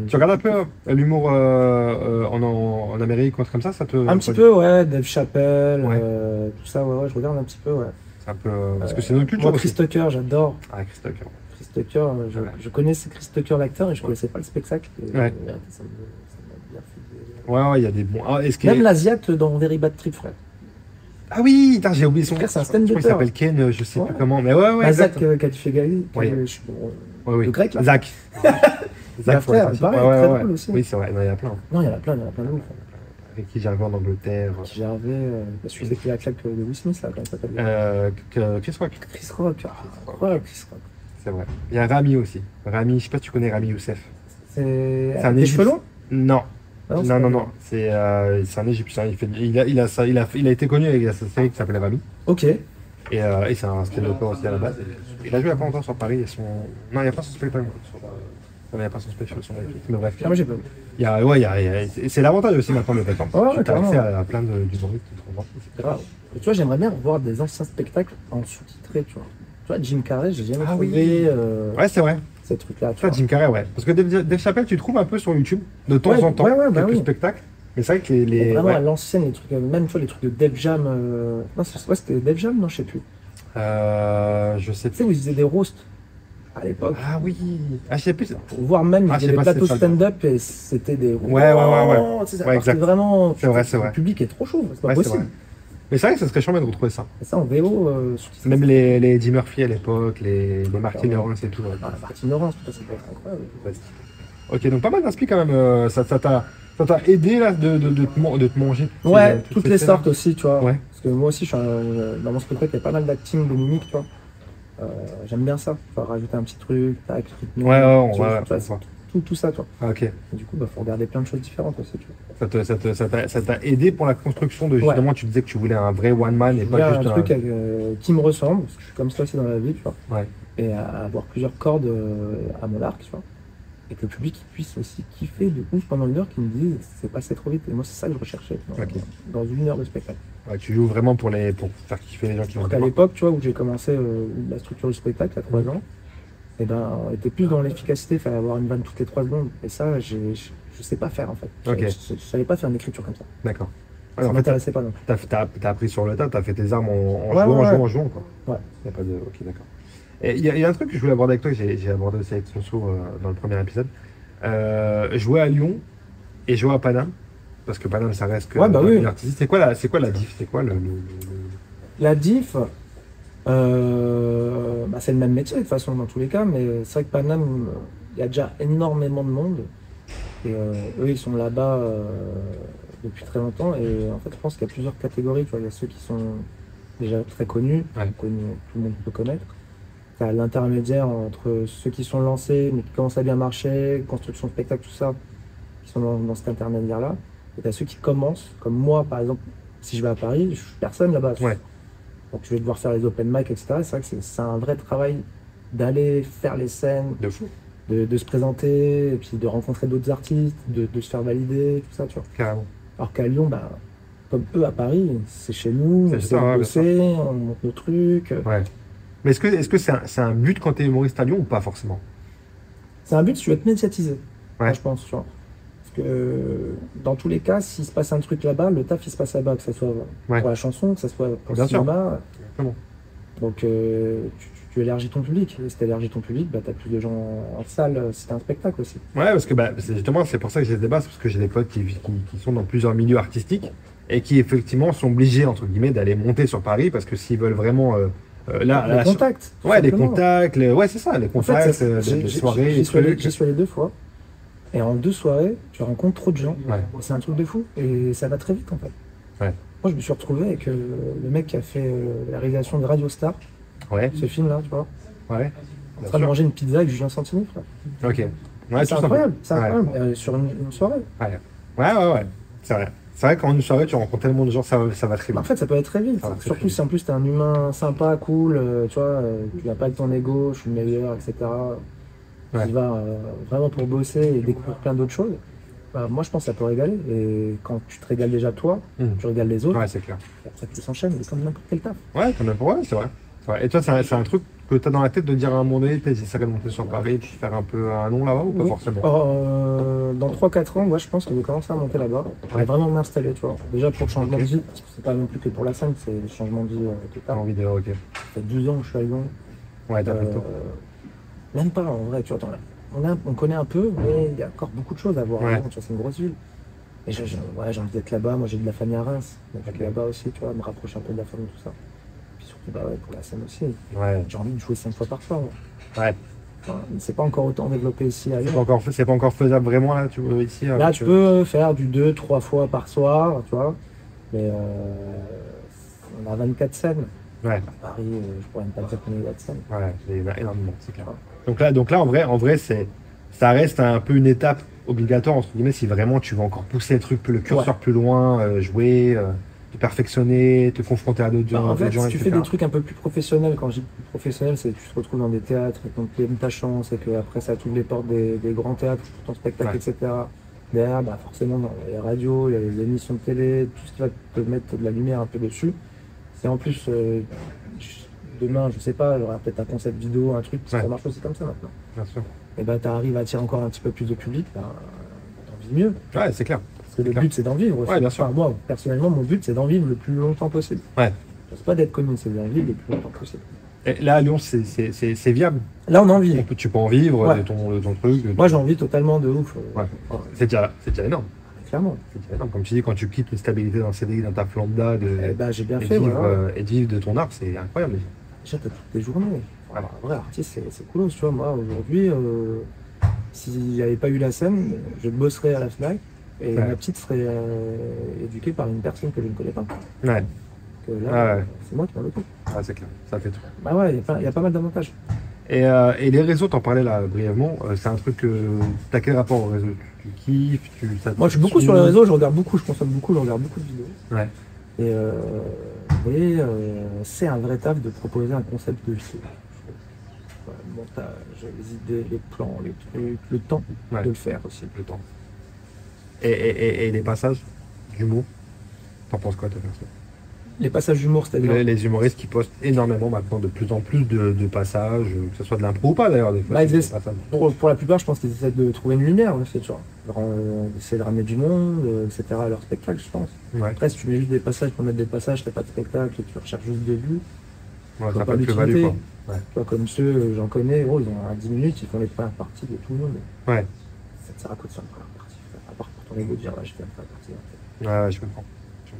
Tu regardes un peu l'humour en Amérique, quoi, comme ça te... Un petit peu, ouais. Dave Chappelle, tout ça, ouais, je regarde un petit peu, ouais. C'est un peu... Parce que c'est notre culture. Moi, Chris Tucker, j'adore. Ah, Chris Tucker. Chris Tucker, je connaissais Chris Tucker l'acteur et je connaissais pas le spectacle. Ça m'a bien fait. Ouais, il y a des bons. Même l'Asiate dans Very Bad Trip, frère. Ah oui, j'ai oublié son nom. C'est un stand-upper. Il s'appelle Ken, je sais plus comment, mais ouais. Zach Katifigali. Oui. Le grec, là. Zach. Zach, frère, pareil, très cool aussi. Oui, c'est vrai, il y en a plein. Non, il y en a plein de ouf. Ricky Gervais en Angleterre. Ricky Gervais, celui qui a la claque de Will Smith, là, comment il s'appelle Chris Rock. Chris Rock. Chris Rock. C'est vrai. Il y a Rami aussi. Rami, je sais pas si tu connais Rami Youssef. C'est un des cheveux longs? Non. Non. C'est un Égyptien. Il a été connu avec sa série qui s'appelait Rami. Ok. Et c'est un stand-upper aussi à la base. Il a joué il y a pas longtemps sur Paris. Non, il n'y a pas son spectacle. Il n'y a pas son spécial sur Netflix, mais bref. Ah, moi j'ai pas vu. C'est l'avantage aussi maintenant des plateformes. Ouais, tu as accès à plein d'humoristes qui sont c'est grave. Et tu vois, j'aimerais bien revoir des anciens spectacles en sous-titré, tu vois. Tu vois, Jim Carrey, j'ai jamais trouvé ouais, c'est vrai. ces trucs-là. Tu vois, Jim Carrey, ouais. Parce que Dave Chappelle, tu trouves un peu sur YouTube, de temps en temps, quelques spectacles. Mais c'est vrai que les vraiment à l'ancienne, les trucs, même tu vois, les trucs de Def Jam. Non, c'était Def Jam, non, je sais plus. Je sais Tu sais, où ils faisaient des roasts à l'époque. Ah oui. Ah, je sais plus. Voire même, ils faisaient des plateaux stand-up et c'était des. Ouais. Exact. Vraiment. C'est vrai. Le public est trop chaud, c'est pas possible. Mais c'est vrai que ça serait chiant de retrouver ça. Et ça en VO. Même les Eddie Murphy à l'époque, les Martin Lawrence et tout. Martin Lawrence, ça peut être incroyable. Ok, donc pas mal d'inspi quand même. Ça t'a aidé là de te manger. Toutes les sortes aussi, tu vois. Ouais. Parce que moi aussi, dans mon spectacle, il y a pas mal d'acting, de mimiques, tu vois. J'aime bien ça. Faut rajouter un petit truc, tac, tout ça, tu vois. Ok. Et du coup, faut regarder plein de choses différentes aussi, tu vois. Ça t'a aidé pour la construction de justement, tu disais que tu voulais un vrai one man et pas juste un truc qui me ressemble, parce que je suis comme ça aussi dans la vie, tu vois. Ouais. Et à avoir plusieurs cordes à mon arc, tu vois. Et que le public puisse aussi kiffer de ouf pendant une heure, qui me disent c'est passé trop vite. Et moi, c'est ça que je recherchais dans une heure de spectacle. Ouais, tu joues vraiment pour faire kiffer les gens qui vont. À l'époque, tu vois, où j'ai commencé la structure du spectacle, à 3 ans, et on était plus dans l'efficacité, il fallait avoir une vanne toutes les 3 secondes. Et ça, je sais pas faire en fait. Je savais pas faire une écriture comme ça. D'accord. Ça ne m'intéressait pas non plus. T'as appris sur le tas, t'as fait tes armes en jouant, quoi. Ouais. Y a pas de. Ok, d'accord. Et il y a un truc que je voulais aborder avec toi, que j'ai abordé aussi avec Sonso dans le premier épisode. Jouer à Lyon et jouer à Paname, parce que Paname ça reste que une artiste. C'est quoi la diff? C'est quoi La diff, c'est le même métier de toute façon dans tous les cas, mais c'est vrai que Paname, il y a déjà énormément de monde et eux ils sont là-bas depuis très longtemps, et en fait je pense qu'il y a plusieurs catégories, tu vois. Il y a ceux qui sont déjà très connus, tout le monde peut connaître. À l'intermédiaire entre ceux qui sont lancés mais qui commencent à bien marcher, construction de spectacle, tout ça, qui sont dans cet intermédiaire-là. Et t'as ceux qui commencent, comme moi par exemple, si je vais à Paris, je suis personne là-bas. Ouais. Donc je vais devoir faire les open mic, etc. C'est vrai que c'est un vrai travail d'aller faire les scènes, de fou, de se présenter, et puis de rencontrer d'autres artistes, de se faire valider, tout ça, tu vois. Carrément. Alors qu'à Lyon, comme eux à Paris, c'est chez nous, on sait bosser, on monte nos trucs. Ouais. Mais est-ce que c'est un but quand tu es humoriste à Lyon ou pas forcément? C'est un but si tu veux être médiatisé, moi, je pense. Tu vois. Parce que dans tous les cas, s'il se passe un truc là-bas, le taf il se passe là-bas, que ce soit pour la chanson, que ce soit pour le cinéma. Donc tu élargis ton public. Et si tu élargis ton public, tu as plus de gens en salle si tu as un spectacle aussi. Ouais, parce que c'est pour ça que j'ai ce débat, parce que j'ai des potes qui sont dans plusieurs milieux artistiques et qui effectivement sont obligés, entre guillemets, d'aller monter sur Paris, parce que s'ils veulent vraiment... les contacts. Les contacts, c'est ça, les contacts, en fait, les soirées, les trucs. J'y suis allé 2 fois, et en 2 soirées, tu rencontres trop de gens. C'est un truc de fou, et ça va très vite en fait. Moi, je me suis retrouvé avec le mec qui a fait la réalisation de Radio Star, ce film-là, tu vois. En train de manger une pizza avec Julien Santini, frère. Ok. C'est incroyable, sur une soirée. Ouais, c'est vrai. C'est vrai qu'en une soirée, tu rencontres tellement de gens, ça va très vite. En fait, ça peut être très vite. Surtout si en plus t'es un humain sympa, cool, tu vois, tu viens pas avec ton ego, je suis le meilleur, etc. Tu vas vraiment pour bosser et découvrir plein d'autres choses. Moi, je pense que ça peut régaler. Et quand tu te régales déjà toi, tu régales les autres. Ouais, c'est clair. Et après, tu s'enchaînes, mais comme n'importe quel taf. Ouais, c'est vrai. Et toi, c'est un truc que tu as dans la tête de dire à un moment donné, j'essaierai de monter sur Paris, de faire un peu un nom là-bas ou pas forcément? Dans 3-4 ans, je pense que je vais commencer à monter là-bas. Je vais vraiment m'installer, tu vois. Déjà pour le changement de vie, parce que c'est pas non plus que pour la scène, c'est le changement de vie total. En vidéo, ok. Ça fait 12 ans que je suis à Lyon. Ouais, t'as fait le tour. Même pas, en vrai, tu vois. On connaît un peu, mais il y a encore beaucoup de choses à voir. Tu vois, c'est une grosse ville. Et j'ai envie d'être là-bas. Moi, j'ai de la famille à Reims. Donc là-bas aussi, tu vois, me rapprocher un peu de la famille, tout ça. Pour la scène aussi. J'ai envie de jouer 5 fois par soir. C'est pas encore autant développé ici. C'est pas encore faisable vraiment là, tu vois, ici. Là, tu peux faire du 2-3 fois par soir, tu vois. Mais on a 24 scènes. À Paris, je pourrais même pas dire combien il y a de scènes. Il y en a énormément, c'est clair. Donc là, en vrai, ça reste un peu une étape obligatoire, entre guillemets, si vraiment tu veux encore pousser le curseur plus loin, jouer. perfectionner, te confronter à d'autres gens. En fait, gens, si tu fais des trucs un peu plus professionnels, quand je dis plus professionnel, c'est que tu te retrouves dans des théâtres, et donc tu aimes ta chance, et que après ça t'ouvre les portes des grands théâtres pour ton spectacle, etc. Derrière, bah forcément, dans les radios, il y a les émissions de télé, tout ce qui va te mettre de la lumière un peu dessus. C'est en plus, demain, je sais pas, il y aura peut-être un concept vidéo, un truc, ça marche aussi comme ça maintenant. Bien sûr. Et bah, tu arrives à attirer encore un petit peu plus de public, bah, t'en vis mieux. Ouais, c'est clair. Parce que le but, c'est d'en vivre aussi. Ouais, bien sûr. Enfin, moi, personnellement, mon but, c'est d'en vivre le plus longtemps possible. Ouais. C'est pas d'être connu, c'est d'en vivre le plus longtemps possible. Et là, à Lyon, c'est viable. Là, on en vit. Tu peux en vivre de ton truc. Moi, j'en vis totalement de ouf. Ouais. C'est déjà énorme. Clairement. C'est déjà énorme. Comme tu dis, quand tu quittes une stabilité dans le CDI, dans ta lambda, j'ai bien fait, et de vivre de ton art, c'est incroyable. Déjà, t'as toutes les journées. Un vrai artiste, c'est cool. Tu vois, moi, aujourd'hui, s'il n'y avait pas eu la scène, je bosserais à la FNAC et ma petite serait éduquée par une personne que je ne connais pas. Ouais. C'est moi qui m'en occupe. Ah, c'est clair, ça fait tout. Bah ouais, il y a pas mal d'avantages. Et les réseaux, t'en parlais là brièvement, c'est un truc que. T'as quel rapport au réseau? Tu kiffes Moi, je suis beaucoup sur les réseaux, je regarde beaucoup, je consomme beaucoup, je regarde beaucoup de vidéos. Ouais. Et c'est un vrai taf de proposer un concept de vidéo. Le montage, les idées, les plans, les trucs, le temps de le faire aussi. Le temps. Et les passages d'humour, t'en penses quoi, toi, perso? Les passages d'humour, c'est-à-dire les humoristes qui postent énormément maintenant, de plus en plus de passages, que ce soit de l'impro ou pas d'ailleurs, des fois. Pour la plupart, je pense qu'ils essaient de trouver une lumière, tu vois. Essayer de ramener du monde, etc. à leur spectacle, je pense. Ouais. Après, si tu mets juste des passages pour mettre des passages, t'as pas de spectacle, et tu recherches juste des vues. Ouais, ça pas de plus-value, quoi. Ouais. Tu vois, comme ceux, j'en connais, ils ont à 10 minutes, ils font les premières parties de tout le monde. Ouais. Ça te sert à quoi de faire une première partie? À part pour ton ego de dire, là, je fais une première partie. En fait. Ouais, je comprends.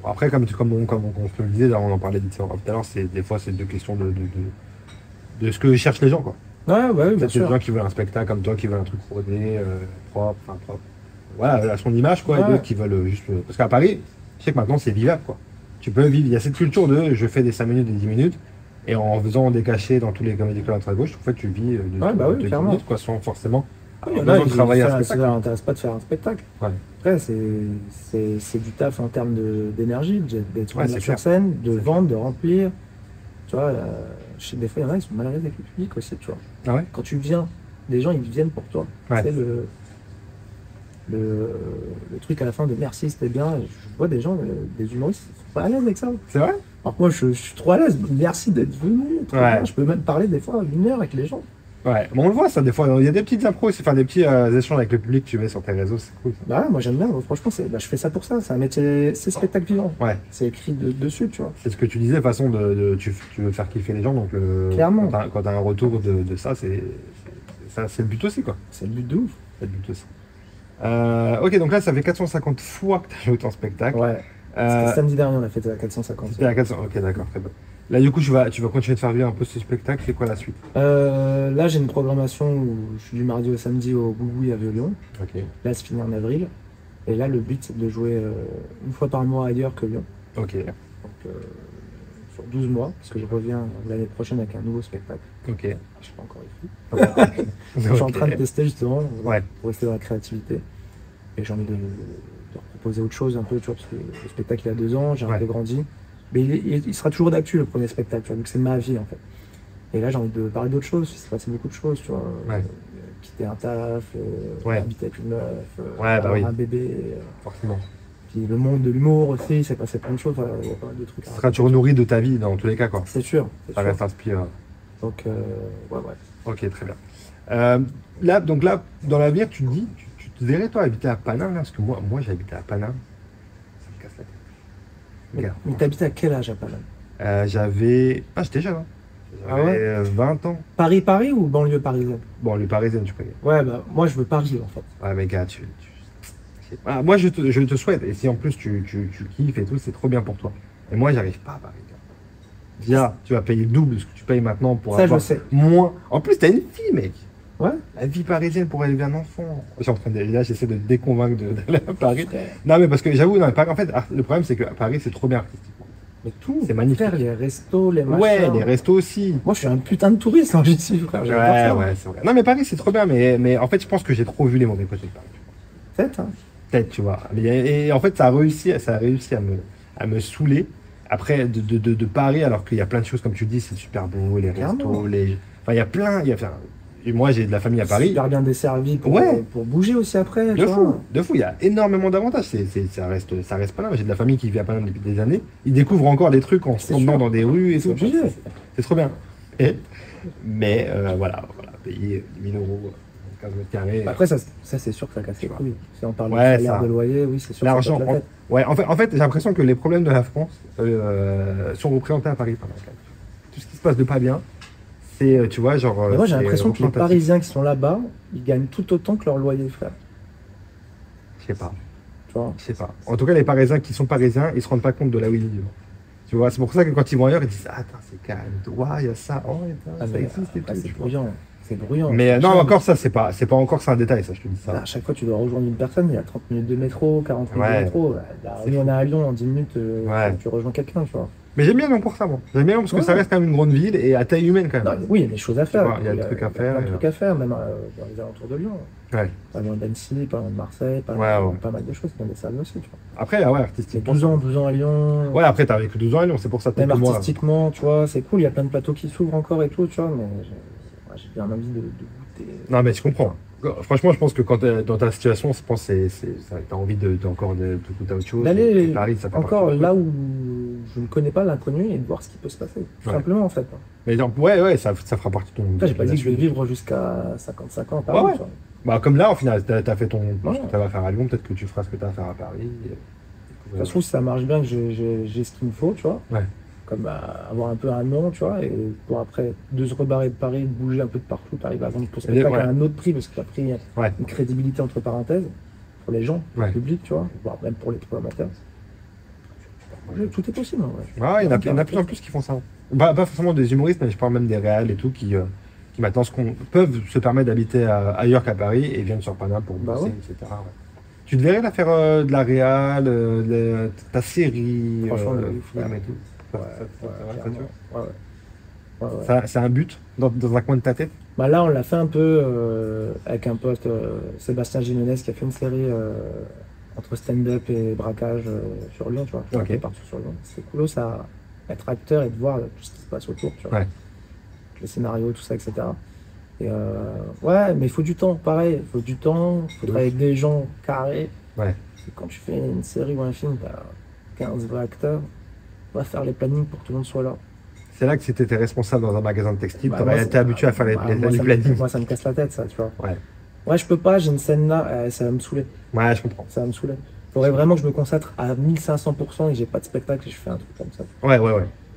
Après, comme on se le disait, là, on en parlait tout à l'heure, des fois, c'est deux questions de ce que cherchent les gens, quoi. Ouais, bien sûr. sûr. Des gens qui veulent un spectacle comme toi, qui veulent un truc rodé, propre. Voilà, à son image, quoi, et d'autres qui veulent juste. Parce qu'à Paris, je sais que maintenant, c'est vivable, quoi. Tu peux vivre, il y a cette culture de je fais des 5 minutes, des 10 minutes, et en faisant des cachets dans tous les comédies clubs à gauche, en fait, tu vis de 10 minutes, quoi, sans forcément. Travailler à ça leur intéresse pas de faire un spectacle. Ouais. Après, c'est du taf en termes d'énergie, d'être sur scène, de vendre, de remplir. Tu vois, des fois, il y en a, ils sont mal à l'aise avec le public aussi, tu vois. Ah ouais. Quand tu viens, les gens, ils viennent pour toi. Ouais. C'est le truc à la fin de merci, c'était bien. Je vois des gens, des humoristes, ils sont pas à l'aise avec ça. C'est vrai? Alors moi, je suis trop à l'aise. Merci d'être venu. Ouais. Je peux même parler des fois 1 heure avec les gens. Ouais, mais on le voit ça des fois, il y a des petites impros, c'est faire des petits échanges avec le public que tu mets sur tes réseaux, c'est cool. Bah ouais, moi j'aime bien, franchement, je fais ça pour ça, c'est un métier, c'est spectacle vivant. Ouais. C'est écrit dessus, tu vois. C'est ce que tu disais, façon tu veux faire kiffer les gens, donc clairement. Quand t'as un retour de ça, c'est le but aussi, quoi. C'est le but de ouf. C'est le but aussi. Ok, donc là ça fait 450 fois que t'as joué ton spectacle. Ouais. C'était samedi dernier, on a fait à 450. C'était à 400, ok, d'accord, très bien. Là, du coup, tu vas continuer de faire vivre un peu ce spectacle. C'est quoi la suite? Là, j'ai une programmation où je suis du mardi au samedi au Gougoui à Vieux-Lyon. Ok. Là, c'est fini en avril. Et là, le but, c'est de jouer une fois par mois ailleurs que Lyon. Ok. Donc, sur 12 mois, parce que je reviens l'année prochaine avec un nouveau spectacle. Ok. Je ne suis pas encore écrit. Je suis en train de tester, justement, pour rester dans la créativité. Et j'ai envie de proposer autre chose un peu, tu vois, parce que le spectacle, il y a 2 ans, j'ai un peu grandi. Mais il sera toujours d'actu, le premier spectacle, tu vois, donc c'est ma vie en fait. Et là j'ai envie de parler d'autres choses, il s'est passé beaucoup de choses, tu vois. Quitter un taf, habiter avec une meuf, avoir un bébé. Forcément. Puis le monde de l'humour aussi, il s'est passé plein de choses, il y a pas mal de trucs. Tu seras toujours nourri de ta vie dans tous les cas, quoi. C'est sûr. Ça reste inspirant. Donc, ouais. Ok, très bien. Là, dans l'avenir, tu te dis, tu te verrais toi habiter à Paname, là, parce que moi j'ai habité à Paname. Ça me casse la tête. Mais t'habitais à quel âge à Paname? J'étais jeune, hein. J'avais 20 ans. Paris ou banlieue parisienne? Banlieue parisienne, tu connais. Ouais, bah moi je veux Paris en fait. Ouais, mais gars, moi je te souhaite, et si en plus tu kiffes et tout, c'est trop bien pour toi. Et moi, j'arrive pas à Paris. Viens, tu vas payer le double de ce que tu payes maintenant pour ça, avoir je sais. moins. En plus, t'as une fille, mec. Ouais. La vie parisienne pour élever un enfant. Là, j'essaie de te déconvaincre d'aller à Paris. Non, mais parce que j'avoue, en fait, le problème, c'est que à Paris, c'est trop bien artistiquement. Mais tout, c'est magnifique. Les restos, les machins. Ouais, les restos aussi. Moi, je suis un putain de touriste quand j'y suis, frère. Ouais, c'est vrai. Non, mais Paris, c'est trop bien, mais en fait, je pense que j'ai trop vu les mauvais côtés de Paris. Peut-être, hein. Peut-être, tu vois. Et en fait, ça a réussi à à me saouler. Après, de Paris, alors qu'il y a plein de choses, comme tu dis, c'est super beau, les restos, les... Enfin, il y a plein... Et moi, j'ai de la famille à Paris. Super bien desservi pour bouger aussi après. De fou, il y a énormément d'avantages. Ça reste pas là. J'ai de la famille qui vit à Paname depuis des années. Ils découvrent encore des trucs en se promenant dans des rues et tout. C'est trop bien. Mais voilà, payer 1000 €, 15 mètres carrés. Après, ça c'est sûr que ça casse les couilles. Si on parle de salaire de loyer, oui, c'est sûr. L'argent. En fait, j'ai l'impression que les problèmes de la France sont représentés à Paris. Tout ce qui se passe de pas bien. Tu vois, genre. Mais moi, j'ai l'impression que les Parisiens qui sont là-bas, ils gagnent tout autant que leur loyer, frère. Je sais pas. Tu vois. Je sais pas. En tout cas, les Parisiens qui sont Parisiens, ils se rendent pas compte de là où ils vivent. Tu vois, c'est pour ça que quand ils vont ailleurs, ils disent attends, c'est calme. Ouais, il y a ça. Oh, ça existe et tout. C'est bruyant. C'est bruyant. Mais non, encore ça, c'est pas encore ça un détail, ça, je te dis ça. À chaque fois, tu dois rejoindre une personne, il y a 30 minutes de métro, 40 minutes de métro. Là, on est à Lyon, en 10 minutes, tu rejoins quelqu'un, tu vois. Mais j'aime bien Lyon pour ça, moi. J'aime bien parce que ça reste quand même une grande ville et à taille humaine quand même. Non, oui, il y a des choses à faire. Il y a des trucs à faire. Il y a des trucs à faire, même dans les alentours de Lyon. Pas loin d'Annecy, pas loin de Marseille, pas mal de choses, il y a des salles aussi, tu vois. Après, artistiquement. 12 ans à Lyon. Ouais, après, t'as vécu 12 ans à Lyon, c'est pour ça que même artistiquement, tu vois, c'est cool, il y a plein de plateaux qui s'ouvrent encore et tout, tu vois, mais j'ai bien envie de goûter. Non, mais je comprends. Franchement, je pense que quand t'es dans ta situation, je pense que t'as envie encore de goûter à autre chose. D'aller Paris, ça fait encore là où je ne connais pas l'inconnu et de voir ce qui peut se passer. Tout simplement, en fait. Mais ça fera partie de ton... Après, j'ai pas dit que je vais vivre jusqu'à 55 ans à Paris. Tu vois. Bah, comme là, au final, t'as fait ce que t'avais à faire à Lyon, peut-être que tu feras ce que t'as à faire à Paris. Ça se trouve, si ça marche bien, que j'ai ce qu'il me faut, tu vois. Comme avoir un peu un nom, tu vois, et pour après de se rebarrer de Paris, de bouger un peu de partout, t'arrives à vendre ton spectacle à un autre prix, parce que tu as pris une crédibilité entre parenthèses pour les gens, pour le public, tu vois, voire même pour les amateurs. Tout est possible. Il y en a de plus en plus qui font ça. Pas forcément des humoristes, mais je parle même des réals et tout qui maintenant peuvent se permettre d'habiter ailleurs qu'à Paris et viennent sur Paname pour bosser, etc. Tu te verrais là faire de la réal, ta série, film et tout. C'est un but dans un coin de ta tête? Bah là, on l'a fait un peu avec un pote, Sébastien Jiménez, qui a fait une série entre stand-up et braquage sur Lyon, tu vois. Partout sur Lyon. C'est cool, ça, être acteur et de voir tout ce qui se passe autour, tu vois. Les scénarios, tout ça, etc. Et mais il faut du temps, pareil. Il faut du temps, il faut travailler avec des gens carrés. Quand tu fais une série ou un film, tu as 15 vrais acteurs. On va faire les plannings pour que tout le monde soit là. C'est là que si tu étais responsable dans un magasin de textile, tu aurais été habitué à faire les plannings. Moi, ça me casse la tête, ça, tu vois. Ouais, je peux pas, j'ai une scène là, ça va me saouler. Ouais, je comprends. Ça va me saouler. Il faudrait vraiment que je me consacre à 1500% et que j'ai pas de spectacle et je fais un truc comme ça. Ouais.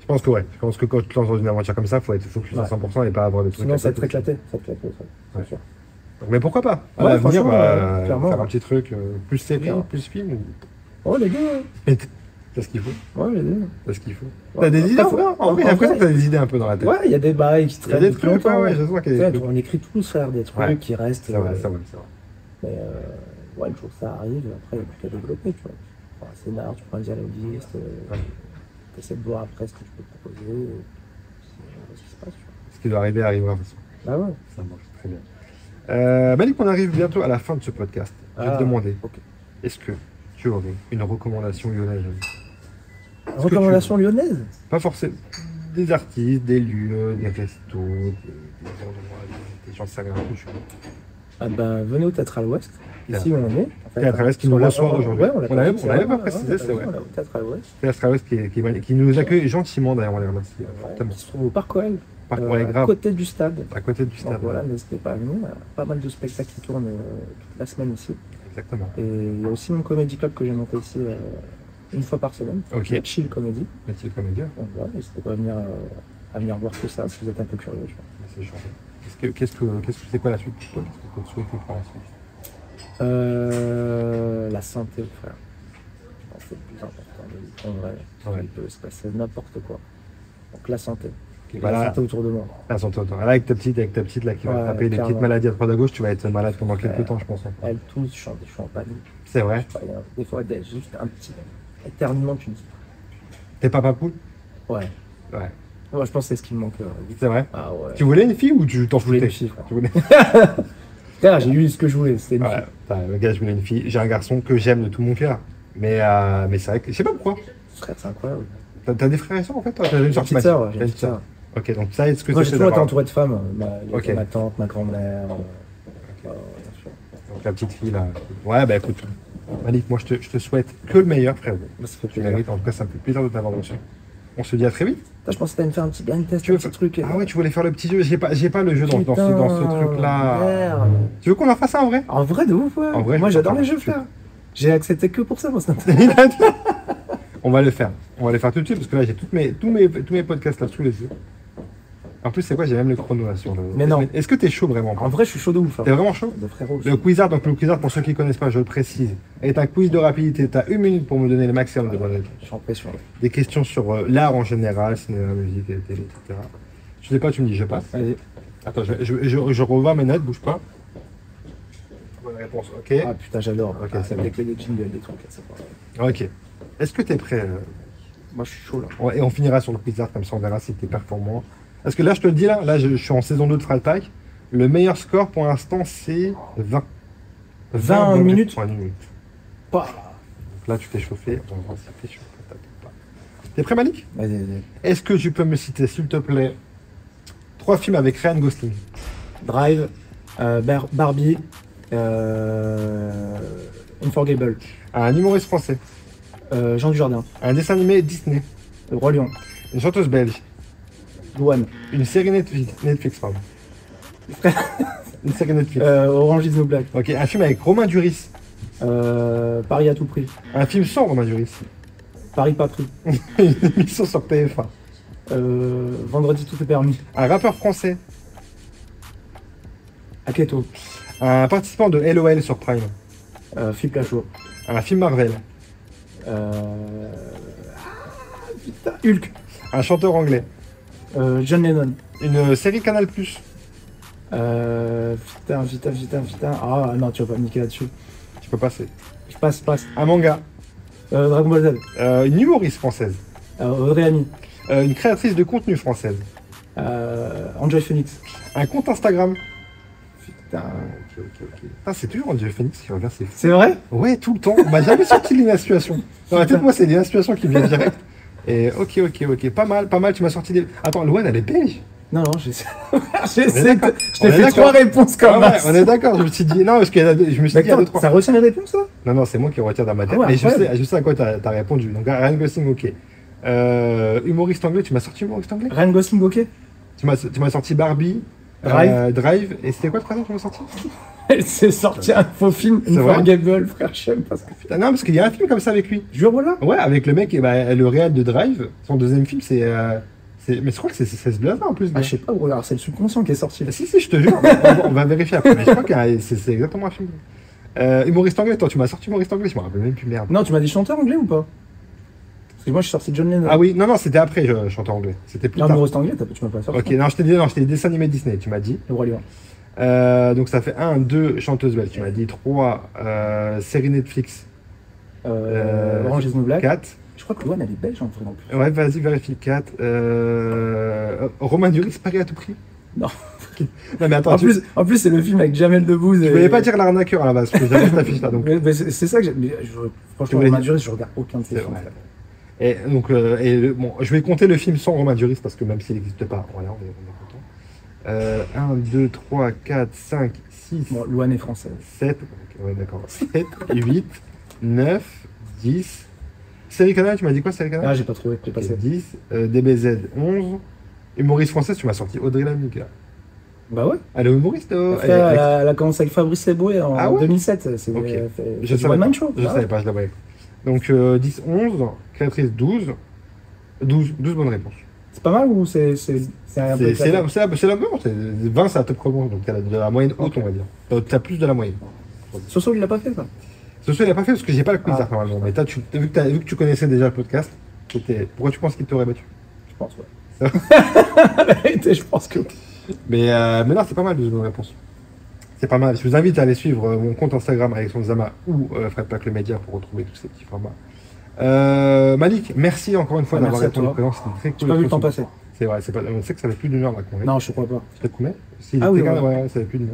Je pense que quand tu te lances dans une aventure comme ça, il faut être focus à 100% et pas avoir de trucs. Sinon, ça va être éclaté. C'est sûr. Mais pourquoi pas? Franchement, faire un petit truc, plus série, plus film. Oh, les deux. C'est ce qu'il faut. Ouais, les deux. C'est ce qu'il faut. T'as des idées Après, t'as des idées un peu dans la tête. Ouais, il y a des bails qui traînent depuis longtemps. Je vois qu'il y a des trucs. On écrit tous, faire des trucs qui restent. C'est vrai. Mais une fois que ça arrive, après, il y a plus qu'à développer, tu vois. Tu prends un scénar, tu prends un dialoguiste, tu essaies de voir après ce que tu peux proposer, ce qui se passe, tu vois. Ce qui doit arriver arrivera de toute façon. Bah ouais. Ça marche très bien. Malik, on arrive bientôt à la fin de ce podcast. Je vais te demander, est-ce que tu aurais une recommandation lyonnaise? Recommandation lyonnaise? Pas forcément. Des artistes, des lieux, des restos, des endroits, des gens de salle. Venez au Théâtre à l'Ouest, ici où on est. Théâtre à l'Ouest qui nous reçoit aujourd'hui. On l'avait pas précisé, c'est vrai. Théâtre à l'Ouest. Théâtre à l'Ouest qui nous accueille gentiment d'ailleurs, on les remercie. Qui se trouve au Parc OL, à côté du stade. À côté du stade. Donc voilà, n'hésitez pas à venir. Il y a pas mal de spectacles qui tournent toute la semaine ici. Exactement. Et il y a aussi mon comédie club que j'ai monté ici une fois par semaine. Chill Comedy. Chill Comedy. Donc voilà, n'hésitez pas à venir voir tout ça si vous êtes un peu curieux. C'est gentil. C'est quoi la suite pour toi? Qu'est-ce que tu souhaites pour la suite? La santé, frère. Je pense que c'est le plus important de vie. En vrai, il peut se passer n'importe quoi. Donc la santé. La santé autour de moi. La santé autour. Là, avec ta petite là, qui va taper des petites maladies à droite à gauche, tu vas être malade pendant quelques temps, je pense. Elle tousse, je suis en panique. C'est vrai. Des fois, juste un petit éternuement, tu me dis. T'es papa poule? Ouais. Moi, je pense que c'est ce qui me manque. C'est vrai? Ah ouais. Tu voulais une fille ou tu t'en foutais? Une fille, frère. J'ai eu ce que je voulais, c'était une fille. Le gars, je voulais une fille. J'ai un garçon que j'aime de tout mon cœur. Mais c'est vrai que je sais pas pourquoi. Frère, c'est incroyable. T'as des frères et sœurs en fait? T'as une petite sœur, j'ai une petite sœur. Ok, donc ça, est-ce que moi, j'ai c'est toujours été entouré de femmes. Ok. Ma tante, ma grand-mère. Donc la petite fille là. Ouais, bah écoute, Malik, moi je te souhaite que le meilleur, frérot. Ça fait Tu plaisir. mérites, en tout cas, ça me fait plaisir de t'avoir reçu. On se dit à très vite. Putain, je pensais que t'allais me faire un petit blind test, Tu veux un petit truc. Ah ouais, tu voulais faire le petit jeu. J'ai pas le jeu dans ce truc-là. Merde. Tu veux qu'on en fasse un en vrai? En vrai, de ouf, ouais. En vrai, moi, je j'adore comprends. les jeux, frère. J'ai accepté que pour ça, moi, Snap. On va le faire. On va le faire tout de suite parce que là, j'ai tous mes podcasts là sous les yeux. En plus, c'est quoi? J'ai même le chrono là sur le. Mais non. Est-ce que t'es chaud vraiment? En vrai, je suis chaud de ouf. Hein. T'es vraiment chaud? De frérot. Le Quizard, donc le Quizard, pour ceux qui ne connaissent pas, je le précise, est un quiz de rapidité. Tu as 1 minute pour me donner le maximum de bonnes réponses. Je suis en pression. Des questions sur l'art en général, cinéma, musique, télé, etc. Je sais pas, tu me dis, je passe. Vas-y. Attends, je revois mes notes, bouge pas. Bonne réponse, ok. Ah putain, j'adore. Ok, c'est avec les jingles, des trucs, c'est pas... Ok. Est-ce que tu es prêt Moi, je suis chaud là. Ouais, et on finira sur le Quizard, comme ça on verra si tu es performant. Parce que là, je te le dis, là je suis en saison 2 de Frat Pack. Le meilleur score pour l'instant, c'est 20. 20 minutes. 20 minutes. Pas. Donc là, tu t'es chauffé. On va voir si t'es chauffé. T'es prêt, Malik? Vas-y. Est-ce que tu peux me citer, s'il te plaît, 3 films avec Ryan Gosling? Drive, Barbie, Unforgettable. Un humoriste français? Jean Dujardin. Un dessin animé Disney? Le Roi Lion. Une chanteuse belge? Douane. Une série Netflix, pardon. Une série Netflix. Orange is the New Black. Ok, un film avec Romain Duris? Paris à tout prix. Un film sans Romain Duris? Paris pas pris. Une émission sur TF1? Vendredi tout est permis. Un rappeur français? Aketo. Un participant de LOL sur Prime? Philippe Lachaud. Un film Marvel? Putain, Hulk. Un chanteur anglais? John Lennon. Une série Canal+? Putain. Ah non, tu vas pas me niquer là-dessus. Tu peux passer. Je passe. Un manga? Dragon Ball Z. Une humoriste française? Audrey Ami. Une créatrice de contenu française? Enjoy Phoenix. Un compte Instagram? Putain. Ok. Ah, c'est toujours Angel Phoenix qui revient, c'est fou. C'est vrai? Ouais, tout le temps. On m'a jamais sorti l'Ina Situation. Dans la tête, moi, c'est l'Ina Situation qui vient direct. Et ok. Pas mal. Tu m'as sorti des. Attends, Louane, elle est belge? Non, j'essaie. d'accord. Je t'ai fait 3 réponses quand même. On est d'accord, je me suis dit. Non, parce que je me suis dit. Attends, ça retient les réponses, ça? Non, c'est moi qui retiens dans ma tête. Ah ouais, mais incroyable. je sais à quoi t'as répondu. Donc, Ryan Gosling, ok. Humoriste anglais, tu m'as sorti humoriste anglais? Ryan Gosling, ok. Tu m'as sorti Barbie. Drive. Et c'était quoi le troisième que tu m'as sorti? Elle s'est sorti un faux film, Unforgettable, frère, j'aime parce que putain. Non, parce qu'il y a un film comme ça avec lui. Jure, voilà. Ouais, avec le mec, le réal de Drive. Son deuxième film, c'est. Mais je crois que c'est ce blason en plus. Ah, je sais pas, regarde, c'est le subconscient qui est sorti là. Si, je te jure. On va vérifier après. Mais je crois que c'est exactement un film. Humoriste anglais, toi, tu m'as sorti humoriste anglais, je me rappelle même plus, merde. Non, tu m'as dit chanteur anglais ou pas? Parce que moi, je suis sorti John Lennon. Ah oui, non, c'était après, chanteur anglais. C'était plus non, tard. humoriste anglais, tu m'as pas sorti. Ok, non, je t'ai dit dessin animé Disney, tu m'as dit. Le Roi Lion. Donc ça fait 1, 2, chanteuse belge, tu m'as dit. 3, série Netflix. Orange is the New Black. 4. Je crois que Louane, elle est belge en vrai non plus. Ouais, vas-y, vérifie. 4. Romain Duris, Paris à tout prix? Non. Non, mais attends, en plus, c'est le film avec Jamel Debbouze. Je voulais pas dire l'arnaqueur à la base, parce que j'avais cette affiche là. Donc... Mais c'est ça que j'ai. Franchement, Romain Duris, je regarde aucun de ses films. Et donc, bon, je vais compter le film sans Romain Duris, parce que même s'il n'existe pas, voilà, on est content. 1, 2, 3, 4, 5, 6. Bon, Louane est française. 7. Ouais, d'accord. 7, 8, 9, 10. Série Canal, tu m'as dit quoi, Série Canal? Ah, j'ai pas trouvé, j'ai passé. 10. DBZ, 11. Humoriste française, tu m'as sorti Audrey Lamy, là. Bah ouais. Elle est humoriste. Elle a commencé avec Fabrice Eboué en 2007. C'est je One Man Show. Je savais pas, je la voyais. Donc 10, 11, créatrice 12 bonnes réponses. C'est pas mal ou c'est un peu... C'est la même, 20 c'est la top comment, donc t'as de la moyenne haute, on va dire. T'as plus de la moyenne. Soso, il l'a pas fait, ça? Soso, il l'a pas fait parce que j'ai pas le quiz normalement. Mais vu que tu connaissais déjà le podcast, pourquoi tu penses qu'il t'aurait battu? Je pense, ouais. La vérité, je pense que... Mais non, c'est pas mal 12 bonnes réponses. C'est pas mal. Je vous invite à aller suivre mon compte Instagram Alexandre Zama ou Fred Pack le média pour retrouver tous ces petits formats. Malik, merci encore une fois d'avoir répondu présent. C'était très cool. J'ai pas vu le temps passer. C'est vrai, on sait que ça fait plus d'une heure là qu'on est. Non, je crois pas. Je te combien? Ah oui, ouais, ça fait plus d'une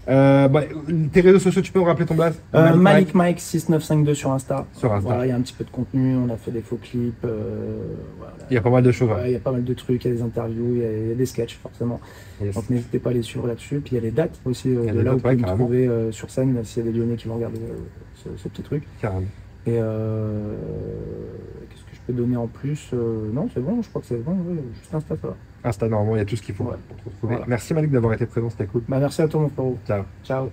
Tes réseaux sociaux, tu peux me rappeler ton blaze? Malik Mike 6952 sur Insta. Sur Insta. Voilà, il y a un petit peu de contenu, on a fait des faux clips. Voilà. Il y a pas mal de choses. Il y a pas mal de trucs, il y a des interviews, il y a des sketchs forcément. Yes. Donc n'hésitez pas à les suivre là-dessus. Puis il y a les dates aussi, de là où vous pouvez me trouver sur scène, s'il y a des Lyonnais qui vont regarder ce petit truc. Carrément. Et qu'est-ce que je peux donner en plus? Non, c'est bon, je crois que c'est bon. Ouais, juste Insta, ça va. Insta, normalement, il y a tout ce qu'il faut pour te retrouver. Voilà. Merci Malik d'avoir été présent, c'était cool. Merci à toi mon frérot. Ciao. Ciao.